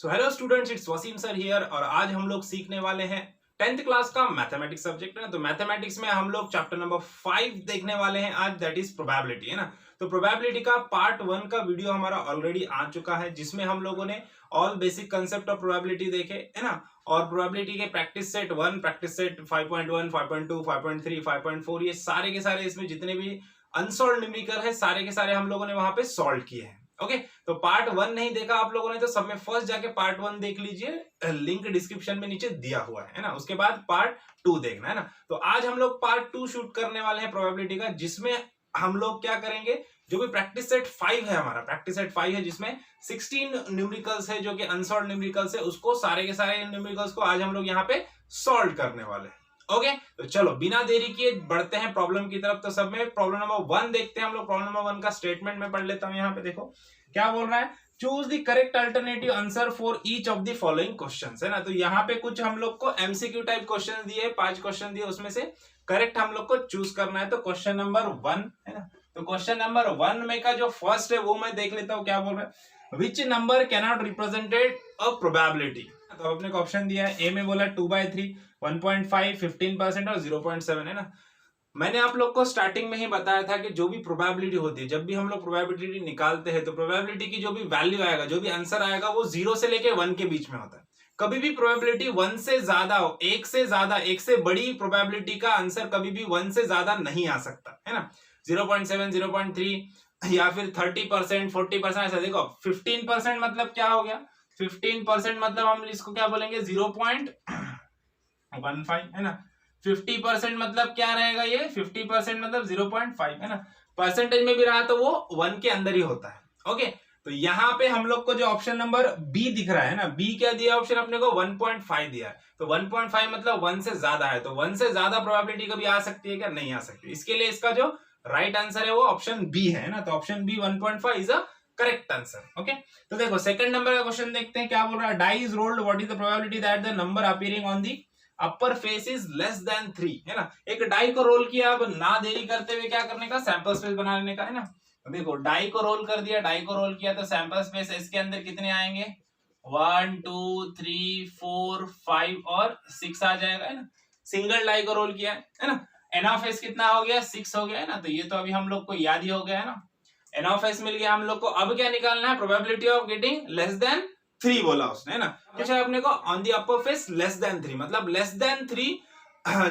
So hello students, it's Wasim sir here और आज हम लोग सीखने वाले हैं 10th क्लास का मैथमेटिक्स सब्जेक्ट है ना। तो मैथमेटिक्स में हम लोग चैप्टर नंबर 5 देखने वाले हैं आज, दैट इज प्रोबेबिलिटी है ना। तो प्रोबेबिलिटी का पार्ट 1 का वीडियो हमारा ऑलरेडी आ चुका है जिसमें हम लोगों ने all basic concept of probability देखे है ना। और प्रोबेबिलिटी के प्रैक्टिस सेट 1, प्रैक्टिस सेट 5.1, 5.2, 5.3, 5.4 ये सारे के सारे इसमें जितने भी अनसॉल्व न्यूमेरिकल है सारे के सारे हम लोगों ने वहां पे सॉल्व किए हैं। ओके तो पार्ट 1 नहीं देखा आप लोगों ने तो सब में फर्स्ट जाके पार्ट 1 देख लीजिए, लिंक डिस्क्रिप्शन में नीचे दिया हुआ है ना। उसके बाद पार्ट 2 देखना है ना। तो आज हम लोग पार्ट 2 शूट करने वाले हैं प्रोबेबिलिटी का, जिसमें हम लोग क्या करेंगे, जो भी प्रैक्टिस सेट 5 है हमारा, प्रैक्टिस सेट 5 है जिसमें 16 न्यूमेरिकल्स है जो कि अनसॉल्व न्यूमेरिकल्स है, उसको सारे के सारे न्यूमेरिकल्स को आज हम लोग यहाँ पे सॉल्व करने वाले हैं। ओके तो चलो बिना देरी किए बढ़ते हैं प्रॉब्लम की तरफ। तो सब में प्रॉब्लम नंबर 1 देखते हैं हम लोग। प्रॉब्लम नंबर 1 का स्टेटमेंट में पढ़ लेता हूं। यहाँ पे देखो क्या बोल रहा है, choose the correct alternative answer for each of the following questions है ना। तो यहाँ पे कुछ हम लोग को एमसीक्यू टाइप क्वेश्चन दिए, 5 क्वेश्चन दिए, उसमें से करेक्ट हम लोग को चूज करना है। तो क्वेश्चन नंबर 1 है ना। तो क्वेश्चन नंबर 1 में का जो फर्स्ट है वो मैं देख लेता हूँ क्या बोल रहा है, which number cannot represented a probability. तो अपने को ऑप्शन दिया है, ए में बोला 2/3, 1.5, 15% और 0.7 है ना। मैंने आप लोग को स्टार्टिंग में ही बताया था कि जो भी प्रोबेबिलिटी होती है, जब भी हम लोग प्रोबेबिलिटी निकालते हैं तो प्रोबेबिलिटी की जो भी वैल्यू आएगा, जो भी आंसर आएगा वो 0 से लेके 1 के बीच में होता है। कभी भी प्रोबेबिलिटी 1 से ज्यादा हो, 1 से ज्यादा, 1 से बड़ी प्रोबेबिलिटी का आंसर कभी भी 1 से ज्यादा नहीं आ सकता है ना। 0.7, 0.3 या फिर 30%, 40% ऐसा। देखो 15% मतलब क्या हो गया, 15% मतलब हम इसको क्या बोलेंगे, 0.15 है ना। 50% मतलब क्या रहेगा, ये 50% मतलब 0.5 है ना। परसेंटेज में भी रहा तो वो 1 के अंदर ही होता है। ओके तो यहाँ पे हम लोग को जो ऑप्शन नंबर बी दिख रहा है ना, बी क्या दिया ऑप्शन अपने को, 1.5 दिया है। तो 1.5 मतलब 1 से ज्यादा है, तो 1 से ज्यादा प्रोबेबिलिटी कभी आ सकती है क्या, नहीं आ सकती। इसके लिए इसका जो राइट आंसर है वो ऑप्शन बी है ना। तो option B 1.5 is a correct answer. Okay तो देखो सेकंड नंबर का क्वेश्चन देखते हैं क्या बोल रहा है, die is rolled, what is the probability that the number appearing on the upper face is less than 3 है ना। एक डाई को रोल किया, अब ना देरी करते हुए क्या करने का, सैंपल स्पेस बना लेने का है ना। देखो डाई को रोल कर दिया, डाई को रोल किया तो सैंपल स्पेस इसके अंदर कितने आएंगे, 1 2 3 4 5 और 6 आ जाएगा है ना। सिंगल डाई को रोल किया है ना। एन ऑफ एस कितना हो गया, 6 हो गया है ना। तो ये तो अभी हम लोग को याद ही हो गया है ना। एन ऑफ एस मिल गया हम लोग को। अब क्या निकालना है, probability of getting less than 3 बोला उसने है ना। अच्छा अपने को on the upper face less than 3 मतलब लेस देन 3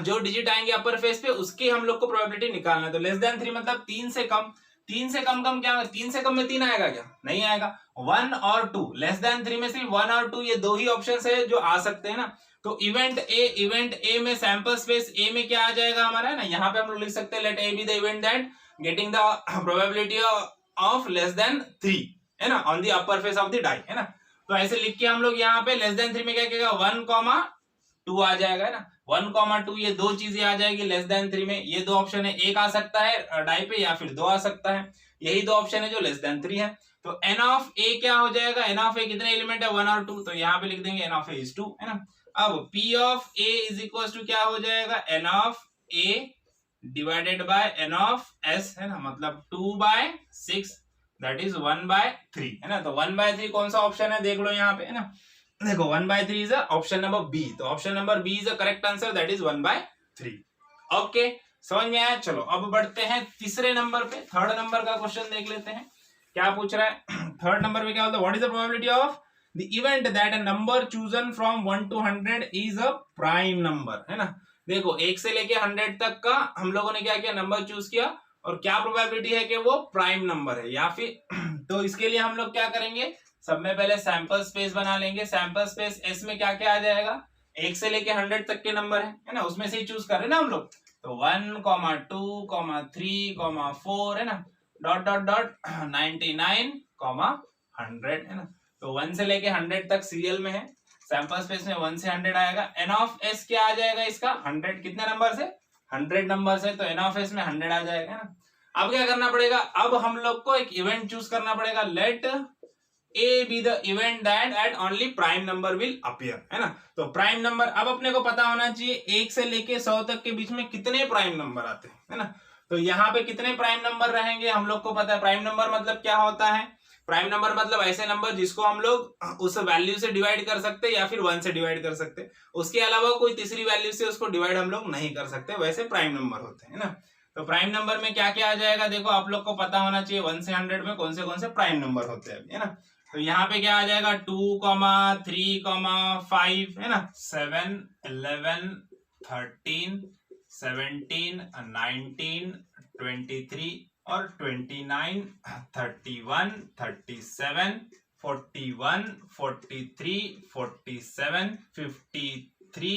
जो डिजिट आएंगे अपर फेस पे उसकी हम लोग को प्रोबेबिलिटी निकालना है। तो लेस देन 3 मतलब 3 से कम, 3 से कम कम क्या, 3 से कम में 3 आएगा क्या, नहीं आएगा। 1 और 2, लेस देन 3 में सिर्फ 1 और 2 ये दो ही ऑप्शन है जो आ सकते हैं ना। तो इवेंट ए में सैंपल स्पेस ए में क्या आ जाएगा हमारा है ना। यहाँ पे हम लोग लिख सकते हैं let A be the event that getting the probability of less than 3 है ना on the upper face of the die है ना। तो ऐसे लिख के हम लोग यहाँ पे लेस देन 3 में क्या कहेगा, 1,2 आ जाएगा है ना। 1,2 ये दो चीजें आ जाएगी लेस देन 3 में। ये दो ऑप्शन है, एक आ सकता है डाई पे या फिर 2 आ सकता है। यही दो ऑप्शन है जो लेस देन 3 है। तो एन ऑफ ए क्या हो जाएगा, एन ऑफ ए कितने एलिमेंट है, 1 और 2, तो यहाँ पे लिख देंगे एन ऑफ ए इज 2 है ना। अब P of A is equal to क्या हो जाएगा, N of A divided by N of S है ना, मतलब 2/6 दैट इज 1/3 है ना। तो 1/3 कौन सा ऑप्शन है देख लो यहाँ पे है ना। देखो 1/3 इज ऑप्शन नंबर बी। तो option number B is a correct answer, that is 1/3। Okay समझ में आया। चलो अब बढ़ते हैं तीसरे नंबर पे, थर्ड नंबर का क्वेश्चन देख लेते हैं क्या पूछ रहा है। थर्ड नंबर पे क्या बोलता है, what is the probability of the event that a number chosen from 1 to 100 is a prime number है ना। देखो 1 से लेके 100 तक का हम लोगों ने क्या किया, नंबर चूज किया और क्या प्रोबेबिलिटी है कि वो प्राइम नंबर है या फिर तो इसके लिए हम लोग क्या करेंगे, सब में पहले सैंपल स्पेस बना लेंगे। सैंपल स्पेस एस में क्या क्या आ जाएगा, 1 से लेके 100 तक के नंबर है ना, उसमें से ही चूज कर रहे हैं ना हम लोग। तो 1, 2, 3, 4 है ना, डॉट डॉट डॉट 99, 100 है ना। तो 1 से लेके 100 तक सीरियल में है। सैंपल स्पेस में 1 से 100 आएगा। एन ऑफ एस क्या आ जाएगा इसका, 100 कितने नंबर से, 100 नंबर से, तो एन ऑफ एस में 100 आ जाएगा ना। अब क्या करना पड़ेगा, अब हम लोग को एक इवेंट चूज करना पड़ेगा, let A be the event that at only prime number will appear है ना। तो प्राइम नंबर अब अपने को पता होना चाहिए 1 से लेके 100 तक के बीच में कितने प्राइम नंबर आते हैं है ना। तो यहाँ पे कितने प्राइम नंबर रहेंगे हम लोग को पता है। प्राइम नंबर मतलब क्या होता है, प्राइम नंबर मतलब ऐसे नंबर जिसको हम लोग उस वैल्यू से डिवाइड कर सकते हैं या फिर 1 से डिवाइड कर सकते हैं, उसके अलावा कोई तीसरी वैल्यू से उसको डिवाइड हम लोग नहीं कर सकते, वैसे प्राइम नंबर होते हैं ना। तो प्राइम नंबर में क्या क्या आ जाएगा, देखो आप लोग को पता होना चाहिए 1 से 100 में कौन से प्राइम नंबर होते हैं, है ना। तो यहाँ पे क्या आ जाएगा 2, 3, 5, है ना, 7, 11, 13, 17, 19, 23 और 29, 31, 37, 41, 43, 47, 53,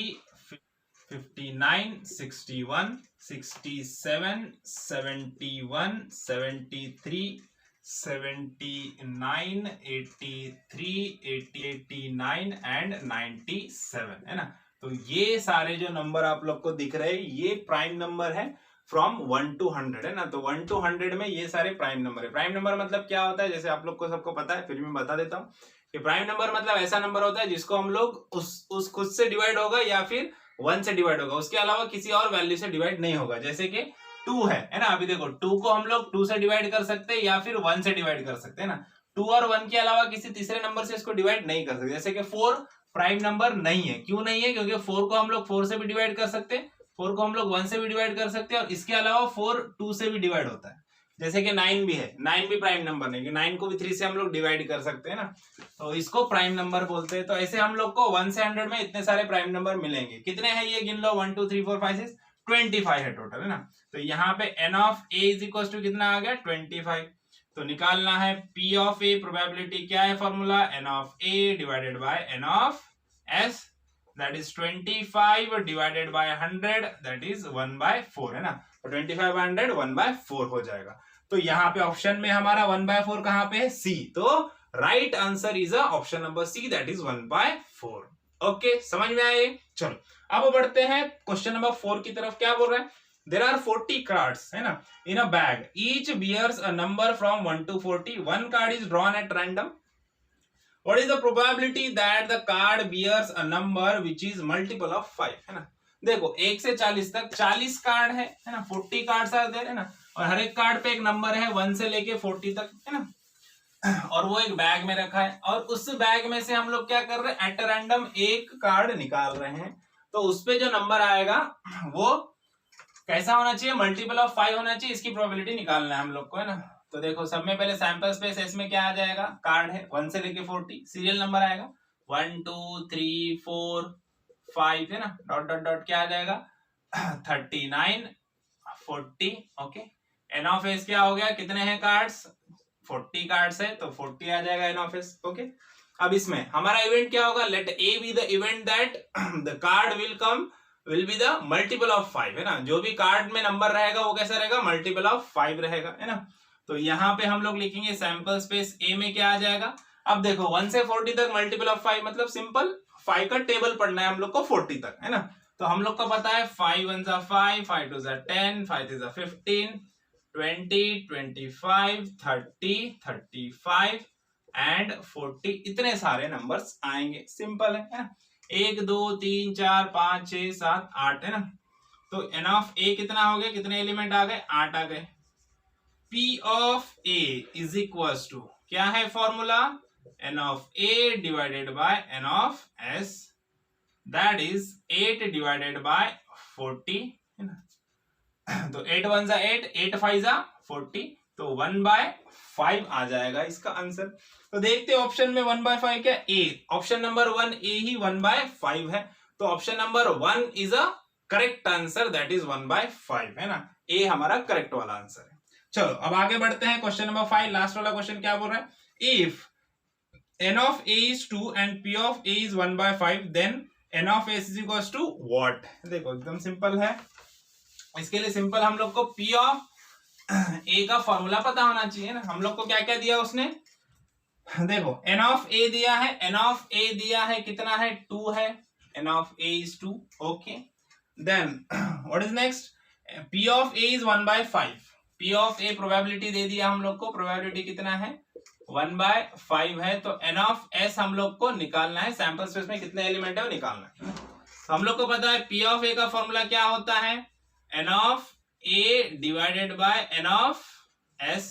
59, 61, 67, 71, 73, 79, 83, 89 एंड 97, है ना। तो ये सारे जो नंबर आप लोग को दिख रहे हैं ये प्राइम नंबर है फ्रॉम 1 to 100, है ना। तो 1 to 100 में ये सारे प्राइम नंबर है। प्राइम नंबर मतलब क्या होता है, जैसे आप लोग को सबको पता है, फिर भी मैं बता देता हूँ कि प्राइम नंबर मतलब ऐसा नंबर होता है जिसको हम लोग उस खुद से डिवाइड होगा या फिर 1 से डिवाइड होगा, उसके अलावा किसी और वैल्यू से डिवाइड नहीं होगा। जैसे कि 2 है ना, अभी देखो 2 को हम लोग 2 से डिवाइड कर सकते हैं या फिर 1 से डिवाइड कर सकते हैं ना। 2 और 1 के अलावा किसी तीसरे नंबर से इसको डिवाइड नहीं कर सकते। जैसे कि 4 प्राइम नंबर नहीं है, क्यों नहीं है, क्योंकि 4 को हम लोग 4 से भी डिवाइड कर सकते हैं, 4 को हम लोग 1 से भी डिवाइड कर सकते हैं और इसके अलावा 4 2 से भी डिवाइड होता है। जैसे कि 9 भी है, 9 भी प्राइम नंबर नहीं, 9 को भी 3 से हम लोग डिवाइड कर सकते हैं ना, तो इसको प्राइम नंबर बोलते हैं। तो ऐसे हम लोग को 1 से 100 में इतने सारे प्राइम नंबर मिलेंगे। कितने हैं ये गिन लो, 1 2 3 4 5 6 25 है टोटल, है ना। तो यहाँ पे n of a is equal to कितना आ गया 25। तो निकालना है p ऑफ a, प्रोबेबिलिटी क्या है formula, n of a divided by n of s, that is 25 divided by 100, that is 1/4, है ना। तो 25/100 1/4 हो जाएगा। तो यहाँ पे ऑप्शन में हमारा 1/4 कहाँ पे है, सी। तो right answer is option number C, that is 1/4। Okay, समझ में आए। चलो अब बढ़ते हैं क्वेश्चन नंबर 4 की तरफ। क्या बोल रहा है, देयर आर 40 कार्ड्स, है ना, in a bag, each bears a number from 1 to 40, one card is drawn at random, what is the probability that the card bears a number which is multiple of 5, है ना। देखो 1 से 40 तक 40 card है ना, 40 cards are there, है ना, और हर एक कार्ड पे एक नंबर है 1 से लेके 40 तक, है ना, और वो एक बैग में रखा है और उस बैग में से हम लोग क्या कर रहे हैं, एट रैंडम एक कार्ड निकाल रहे हैं। तो उस पे जो नंबर आएगा वो कैसा होना चाहिए, मल्टीपल ऑफ 5 होना चाहिए, इसकी प्रोबेबिलिटी निकालना है हम लोग को, है ना। तो देखो सब में पहले सैंपल स्पेस, इसमें क्या आ जाएगा, कार्ड है 1 से लेके 40, सीरियल नंबर आएगा 1 2 3 4 5, है ना, डॉट डॉट डॉट क्या आ जाएगा 39 40, ओके। एन ऑफ एस क्या हो गया, कितने हैं कार्ड्स, 40 कार्ड्स है तो 40 आ जाएगा एन ऑफ एस, ओके। अब इसमें हमारा इवेंट क्या होगा, let A be the event that the card will be the multiple of 5, है ना। जो भी कार्ड में नंबर रहेगा वो कैसा रहेगा, मल्टीपल ऑफ 5 रहेगा, है ना। तो यहाँ पे हम लोग लिखेंगे सैंपल स्पेस ए में क्या आ जाएगा। अब देखो 1 से 40 तक मल्टीपल ऑफ 5 मतलब सिंपल 5 का टेबल पढ़ना है हम लोग को 40 तक, है ना। तो हम लोग को पता है 5 1 जा 5, 5 2 जा 10, 5 3 जा 15, 20, 25, 30, 35 एंड 40, इतने सारे नंबर्स आएंगे, सिंपल है ना। 1 2 3 4 5 6 7 8, है ना। तो एन ऑफ ए कितना हो गया, कितने एलिमेंट आ गए, 8 आ गए। P of A is equals to क्या है formula, n of A divided by n of S, that is 8 divided by 40, है ना। तो 8 1 जा 8, 8 5 जा 40, तो 1/5 आ जाएगा इसका आंसर। तो देखते हैं ऑप्शन में 1/5 क्या, ए, ऑप्शन नंबर 1 ए ही 1/5 है। तो option number 1 is a correct answer, that is 1/5, है ना। ए हमारा करेक्ट वाला आंसर है। चलो अब आगे बढ़ते हैं क्वेश्चन नंबर 5, लास्ट वाला क्वेश्चन क्या बोल रहा है, if n of a is 2 and p of a is 1/5 then n of s is equals to what। देखो एकदम सिंपल है, इसके लिए सिंपल हम लोग को p of a का फॉर्मूला पता होना चाहिए ना। हम लोग को क्या क्या दिया उसने, देखो n of a दिया है, n of a दिया है कितना है 2 है, n of a is 2, okay. Then what is next, p of a is 1/5, P of A probability दे दिया हम लोग को, प्रोबेबिलिटी कितना है 1/5 है। तो N of S हम लोग को निकालना है, सैंपल स्पेस में कितने एलिमेंट है वो निकालना है। तो हम लोग को पता है P of A का फॉर्मूला क्या होता है, N of A divided by N of S,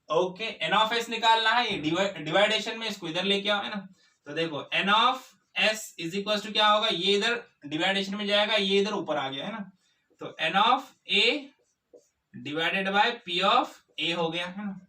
okay, N of S निकालना है, ये डिवाइडेशन में इसको इधर लेके आओ, है ना। तो देखो N of S is equal to क्या होगा, ये इधर डिवाइडेशन में जाएगा, ये इधर ऊपर आ गया, है ना। तो N of A divided by P of A हो गया, है ना।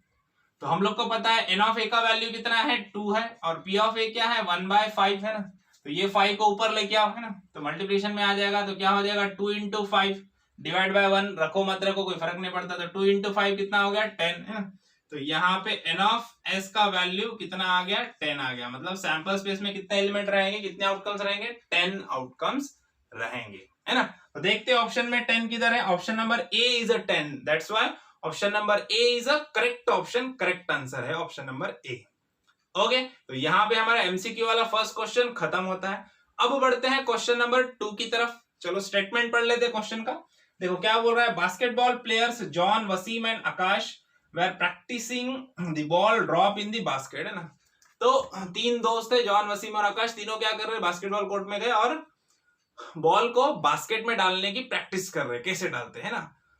तो हम लोग को पता है एन ऑफ ए का वैल्यू कितना है, 2 है, और पी ऑफ ए क्या है, 1/5 है ना। तो ये 5 को ऊपर लेके आओ, है ना। तो मल्टीप्लिकेशन में आ जाएगा, तो क्या हो जाएगा, 2 × 5 डिवाइड बाय 1, रखो मत रखो कोई फर्क नहीं पड़ता। तो 2 × 5 कितना हो गया, 10, है ना। तो यहाँ पे एन ऑफ एस का वैल्यू कितना आ गया, 10 आ गया। मतलब सैंपल स्पेस में कितने एलिमेंट रहेंगे, कितने आउटकम्स रहेंगे, 10 आउटकम्स रहेंगे, है ना। तो देखते हैं ऑप्शन में 10 किधर है। Option number A is a 10, that's why option number A is a correct option, correct answer है ऑप्शन नंबर ए। ओके, तो यहाँ पे हमारा एमसीक्यू वाला फर्स्ट क्वेश्चन खत्म होता है। अब बढ़ते हैं क्वेश्चन नंबर 2 की तरफ। चलो स्टेटमेंट पढ़ लेते हैं क्वेश्चन का। देखो क्या बोल रहा है, basketball players John, Wasim and Akash were practising the ball drop in the basket, है ना। तो 3 दोस्त थे, जॉन, वसीम और आकाश, तीनों क्या कर रहे हैं, बास्केटबॉल कोर्ट में गए और बॉल को बास्केट में डालने की प्रैक्टिस कर रहे हैं, कैसे डालते हैं ना।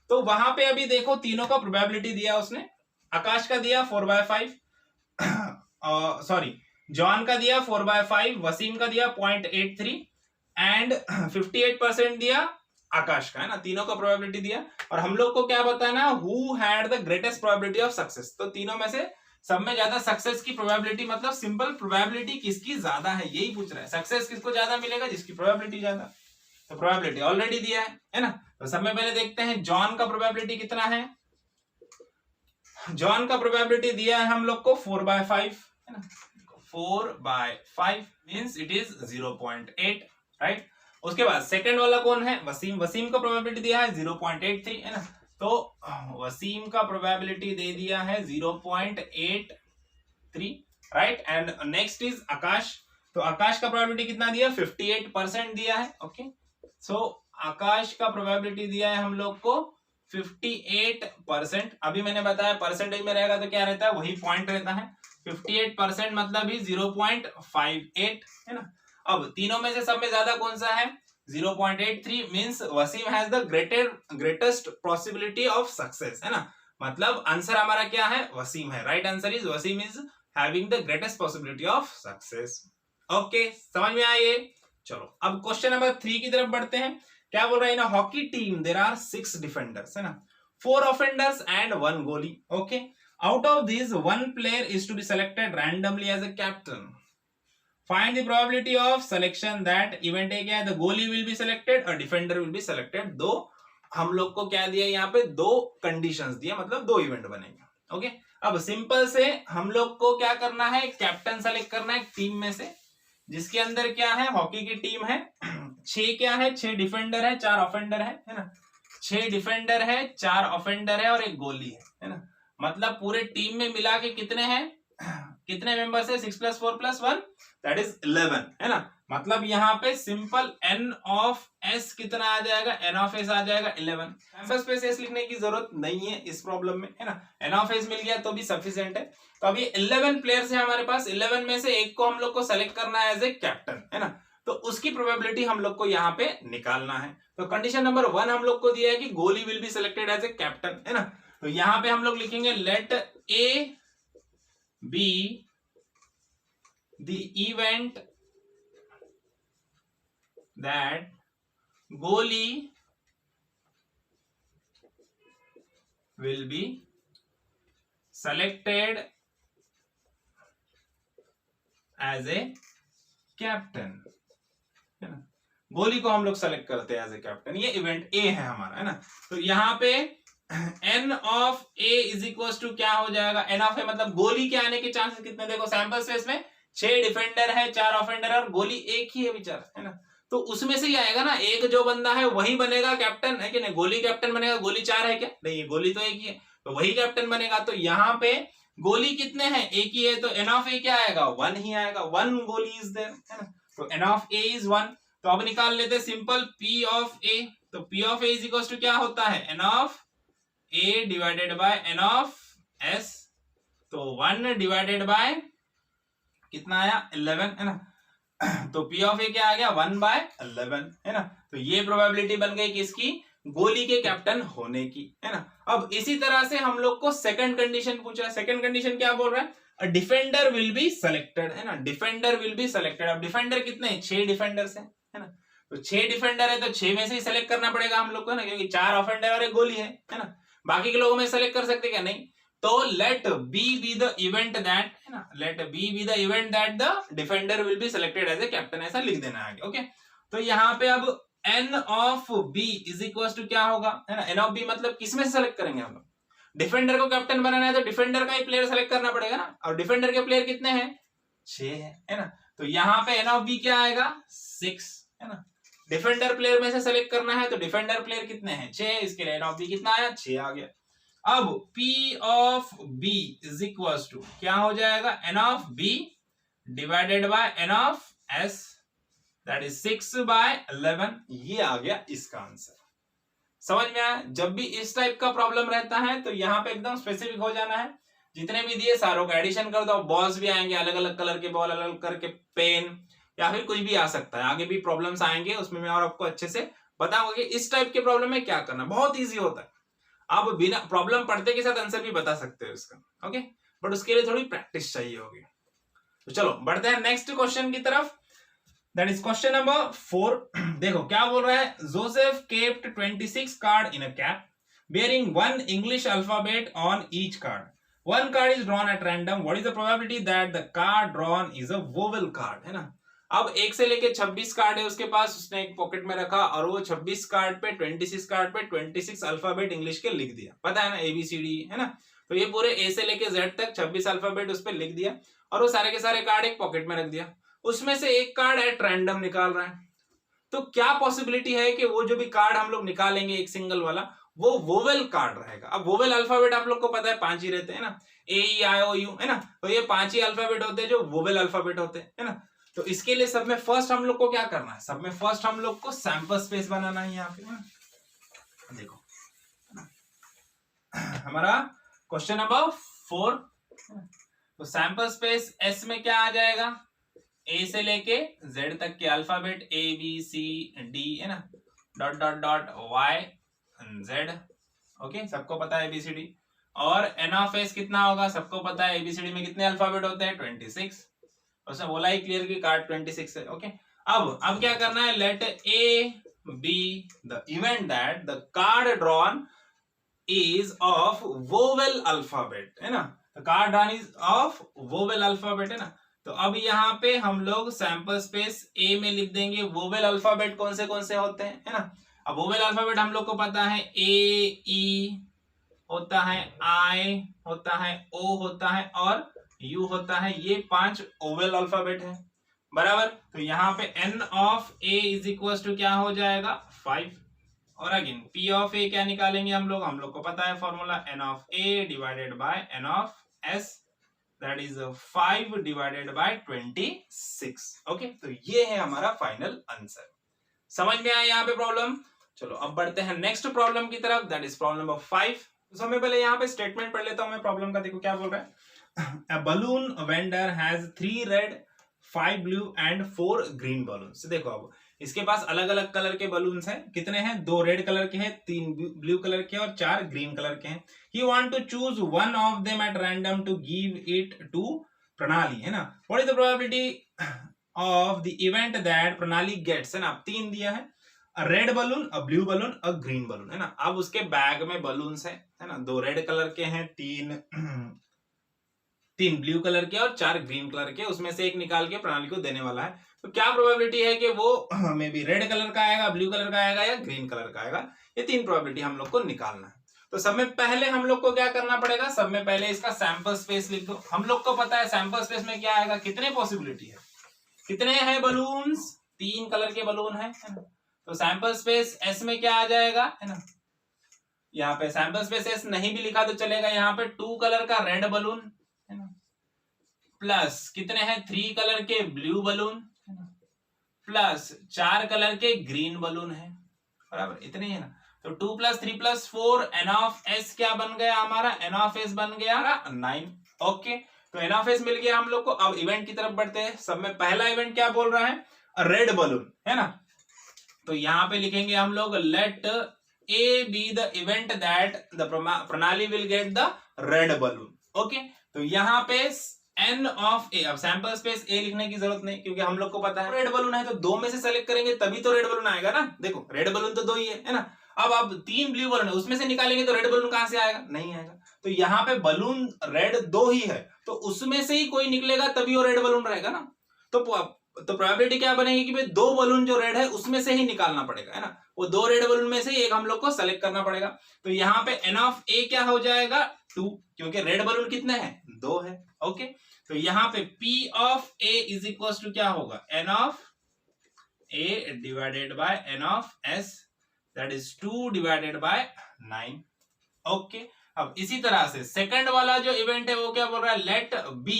तो वहां पे अभी देखो तीनों का प्रोबेबिलिटी दिया उसने। आकाश का दिया 4/5, सॉरी जॉन का दिया 4/5, वसीम का दिया 0.83 एंड 58% दिया आकाश का, है ना। तीनों का प्रोबेबिलिटी दिया और हम लोग को क्या बताना, who had the greatest probability of success. तो तीनों में से सब में ज्यादा सक्सेस की प्रोबेबिलिटी, मतलब सिंपल प्रोबेबिलिटी किसकी ज्यादा है, यही पूछ रहा है। सक्सेस किसको ज्यादा मिलेगा, जिसकी प्रोबेबिलिटी ज्यादा। तो प्रोबेबिलिटी ऑलरेडी दिया है ना। तो सब में पहले देखते हैं जॉन का प्रोबेबिलिटी कितना है। जॉन का प्रोबेबिलिटी दिया है हम लोग को 4/5, है ना। 4/5 मींस इट इज 0.8, राइट। उसके बाद सेकंड वाला कौन है, वसीम। वसीम का प्रोबेबिलिटी दिया है 0.83, है ना। तो वसीम का प्रोबेबिलिटी दे दिया है 0.83, राइट। एंड नेक्स्ट इज आकाश। तो आकाश का प्रोबेबिलिटी कितना दिया, 58% दिया है। ओके, सो आकाश का प्रोबेबिलिटी दिया है हम लोग को 58%। अभी मैंने बताया परसेंटेज में रहेगा तो क्या रहता है, वही पॉइंट रहता है। 58% मतलब ही 0.58, है ना। अब तीनों में से सब में ज्यादा कौन सा है, 0.83 means Wasim has the greatest possibility of success, है ना। मतलब आंसर हमारा क्या है, वसीम है। Right answer is Wasim is having the greatest possibility of success. Okay, समझ में आइए। चलो अब क्वेश्चन नंबर 3 की तरफ बढ़ते हैं। क्या बोल रहे हैं ना, hockey team there are 6 defenders, है ना, 4 offenders and 1 goalie. Okay, out of this 1 player is to be selected randomly as a captain. Find the probability of selection that event A क्या है, the goalie will be selected, a defender will be selected। दो हम लोग को क्या दिया यहाँ पे, 2 कंडीशंस दिया, मतलब 2 इवेंट बनेंगे। ओके, अब सिंपल से हम लोग को क्या करना है, कैप्टन सेलेक्ट करना है टीम में से, जिसके अंदर क्या है, हॉकी की टीम है, 6 क्या है, 6 डिफेंडर है, 4 ऑफेंडर है ना। 6 डिफेंडर है, 4 ऑफेंडर है और 1 गोली है ना। मतलब पूरे टीम में मिला के कितने हैं, कितने मेंबर्स है, 6 + 4 + 1 दैट इज 11, है ना। मतलब यहाँ पे सिंपल n ऑफ s कितना आ जाएगा, n ऑफ s आ जाएगा 11। फर्स्ट पे s लिखने की जरूरत नहीं है इस प्रॉब्लम में, है ना। n ऑफ s मिल गया तो भी सफिशिएंट है। तो अभी 11 प्लेयर्स है हमारे पास, 11 में से एक को हम लोग को सेलेक्ट करना है एज ए कैप्टन, है ना। तो उसकी प्रोबेबिलिटी हम लोग को यहाँ पे निकालना है। तो कंडीशन नंबर 1 हम लोग को दिया है कि goalie will be selected as a captain, है ना। तो यहाँ पे हम लोग लिखेंगे let A be the event that goalie will be selected as a captain, है ना। गोली को हम लोग सेलेक्ट करते हैं एज ए कैप्टन, ये इवेंट ए है हमारा, है ना। तो यहाँ पे n of a is equal to क्या हो जाएगा, n ऑफ a मतलब गोली के आने के चांसेस कितने, देखो सैंपल स्पेस में 6 डिफेंडर है, 4 ऑफेंडर है और गोली एक ही है बेचारा, है ना। तो उसमें से ही आएगा ना, एक जो बंदा है वही बनेगा कैप्टन, है कि नहीं। गोली कैप्टन बनेगा, गोली 4 है क्या, नहीं, गोली तो एक ही है, तो वही कैप्टन बनेगा। तो यहाँ पे गोली कितने हैं, एक ही है, तो n ऑफ a क्या आएगा, 1 ही आएगा, 1 गोली इज देयर, है ना। तो n ऑफ a इज 1। तो अब निकाल लेते सिंपल p ऑफ a। तो p of a is equal to क्या होता है, n of a divided by n of s। तो 1 डिवाइडेड बाय कितना आया, 11, है ना। तो P ऑफ A क्या आ गया, 1/11, है ना। तो ये प्रोबेबिलिटी बन गई किसकी, गोली के कैप्टन होने की, है ना। अब इसी तरह से हम लोग को सेकंड कंडीशन पूछा है। सेकंड कंडीशन क्या बोल रहा है, अ डिफेंडर विल बी सेलेक्टेड, है ना, डिफेंडर विल बी सेलेक्टेड। अब डिफेंडर कितने हैं, 6 डिफेंडर्स हैं, है ना। तो 6 डिफेंडर है तो 6 में से ही सेलेक्ट करना पड़ेगा हम लोग को, ना, क्योंकि 4 ऑफेंडर और एक गोली है ना। बाकी के लोगों में सेलेक्ट कर सकते क्या, नहीं। तो let B be the event that, है ना, let B be the event that the defender will be selected as a captain, ऐसा लिख देना है आगे। ओके, तो यहाँ पे अब N of B is equal to क्या होगा, है ना। एन ऑफ बी मतलब किसमें से सेलेक्ट करेंगे हम लोग, डिफेंडर को कैप्टन बनाना है तो डिफेंडर का ही प्लेयर सेलेक्ट करना पड़ेगा ना। और डिफेंडर के प्लेयर कितने हैं, 6 है ना। तो यहाँ पे एन ऑफ बी क्या आएगा, 6, है ना। डिफेंडर प्लेयर में से सेलेक्ट करना है तो डिफेंडर प्लेयर कितने हैं, 6, इसके लिए एन ऑफ बी कितना आया, 6 आ गया। अब P of B is equal to क्या हो जाएगा, N of B divided by N of S, that is 6/11। ये आ गया इसका आंसर। समझ में आया। जब भी इस टाइप का प्रॉब्लम रहता है तो यहाँ पे एकदम स्पेसिफिक हो जाना है। जितने भी दिए सारों का एडिशन कर दो। बॉल्स भी आएंगे अलग अलग कलर के, बॉल अलग अलग करके, पेन या फिर कुछ भी आ सकता है। आगे भी प्रॉब्लम्स आएंगे, उसमें मैं और आपको अच्छे से बताऊंगा कि इस टाइप के प्रॉब्लम में क्या करना। बहुत ईजी होता है, आप बिना प्रॉब्लम पढ़ते के साथ आंसर भी बता सकते हो इसका। ओके, बट उसके लिए थोड़ी प्रैक्टिस चाहिए होगी। तो चलो बढ़ते हैं नेक्स्ट क्वेश्चन की तरफ, दैट इज क्वेश्चन नंबर 4। देखो क्या बोल रहा है, Joseph kept 26 card in a cap bearing one English alphabet on each card. One card is drawn at random. What is the probability that the card drawn is a vowel card, है ना। अब 1 से लेके 26 card है उसके पास, उसने एक pocket में रखा और वो 26 कार्ड पे 26 कार्ड पे 26 अल्फाबेट इंग्लिश के लिख दिया। पता है ना, ABCD, है ना। तो ये पूरे A से लेके Z तक 26 अल्फाबेट उस पर लिख दिया और वो सारे के सारे कार्ड एक पॉकेट में रख दिया। उसमें से एक कार्ड एट रैंडम निकाल रहा है। तो क्या पॉसिबिलिटी है कि वो जो भी कार्ड हम लोग निकालेंगे एक सिंगल वाला, वो वोवेल कार्ड रहेगा। अब वोवेल अल्फाबेट आप लोग को पता है 5 ही रहते हैं ना, AEIOU, है ना। तो ये 5 ही अल्फाबेट होते हैं जो वोवेल अल्फाबेट होते हैं, है ना। तो इसके लिए सब में फर्स्ट हम लोग को क्या करना है, सब में फर्स्ट हम लोग को सैंपल स्पेस बनाना है यहाँ पे, है ना। देखो हमारा क्वेश्चन नंबर 4, तो सैंपल स्पेस S में क्या आ जाएगा, A से लेके Z तक के अल्फाबेट ABCD, है ना, dot dot dot Y Z। Okay, सबको पता है ABCD। और N ऑफ S कितना होगा, सबको पता है ABCD में कितने अल्फाबेट होते हैं, 26। उसने बोला ही क्लियर की कार्ड 26 है। ओके, अब क्या करना है, late A be the event that the card drawn is of vowel alphabet, है ना। the card drawn is of vowel alphabet, है ना। तो अब यहाँ पे हम लोग सैंपल स्पेस A में लिख देंगे वोवेल अल्फाबेट कौन से होते हैं, है ना। अब वोवेल अल्फाबेट हम लोग को पता है A E होता है, I होता है, O होता है और U होता है। ये 5 ओवेल अल्फाबेट है, बराबर। तो यहाँ पे N of A is equal to क्या हो जाएगा, 5। और अगेन P ऑफ A क्या निकालेंगे हम लोग को पता है formula, N of A divided by N of S, that is 5 divided by 26। Okay, तो ये है हमारा फाइनल आंसर। समझ में आया यहाँ पे प्रॉब्लम। चलो अब बढ़ते हैं नेक्स्ट प्रॉब्लम की तरफ, दैट इज प्रॉब्लम नंबर 5। तो मैं पहले यहाँ पे स्टेटमेंट पढ़ लेता हूँ मैं प्रॉब्लम का। देखो क्या बोल रहा है, a balloon vendor has 3 red 5 blue and 4 green balloons। देखो अब इसके पास अलग अलग कलर के बलून्स हैं, कितने हैं, 2 रेड कलर के हैं, 3 ब्लू कलर के और 4 ग्रीन कलर के हैं। He want to choose one of them at random to give it to प्रणाली, है ना। What is the probability of the event that प्रणाली gets, है ना। 3 दिया है, रेड बलून, अ ब्लू बलून, अ ग्रीन बलून, है ना। अब उसके बैग में बलून्स है ना, 2 रेड कलर के हैं, 3 ब्लू कलर के और 4 ग्रीन कलर के। उसमें से एक निकाल के प्रणाली को देने वाला है। तो क्या प्रोबेबिलिटी है कि वो मे बी रेड कलर का आएगा, ब्लू कलर का आएगा या ग्रीन कलर का आएगा। ये 3 प्रोबेबिलिटी हम लोग को निकालना है। तो सब में पहले हम लोग को क्या करना पड़ेगा, सब में पहले इसका सैंपल स्पेस लिख दो। हम लोग को पता है सैंपल स्पेस में क्या आएगा, कितने पॉसिबिलिटी है, कितने हैं बलून्स, 3 कलर के बलून है ना। तो सैंपल स्पेस S में क्या आ जाएगा, है ना। यहाँ पे सैंपल स्पेस S नहीं भी लिखा तो चलेगा। यहाँ पे 2 कलर का रेड बलून, है ना, प्लस कितने हैं 3 कलर के ब्लू बलून, है ना, प्लस 4 कलर के ग्रीन बलून है, बराबर, इतने है ना। तो 2 + 3 + 4 N ऑफ S क्या बन गया हमारा, N ऑफ S बन गया 9। ओके, तो N ऑफ S मिल गया हम लोग को। अब इवेंट की तरफ बढ़ते हैं। सब में पहला इवेंट क्या बोल रहा है, रेड बलून, है ना। तो यहाँ पे लिखेंगे हम लोग let A be the event that the Pranali will get the red balloon. Okay, तो यहाँ पे n ऑफ ए, अब सैंपल स्पेस ए लिखने की जरूरत नहीं क्योंकि हम लोग को पता है रेड बलून है, तो दो में से सेलेक्ट करेंगे तभी तो रेड बलून आएगा ना। देखो रेड बलून तो दो ही है ना। अब आप तीन ब्लू बलून है, उसमें से निकालेंगे तो रेड बलून कहां से आएगा, नहीं आएगा। तो यहाँ पे बलून रेड दो ही है, तो उसमें से ही कोई निकलेगा तभी वो रेड बलून रहेगा ना। तो प्रोबेबिलिटी क्या बनेगी कि भाई दो बलून जो रेड है उसमें से ही निकालना पड़ेगा, है ना। वो दो रेड बलून में से एक हम लोग को सेलेक्ट करना पड़ेगा। तो यहाँ पे n ऑफ ए क्या हो जाएगा 2, क्योंकि रेड बलून कितने हैं, दो है। ओके, तो यहाँ पे P of A is equal to क्या होगा, n of A divided by n of S, that is 2 divided by 9। Okay, अब इसी तरह से सेकंड वाला जो इवेंट है वो क्या बोल रहा है, let B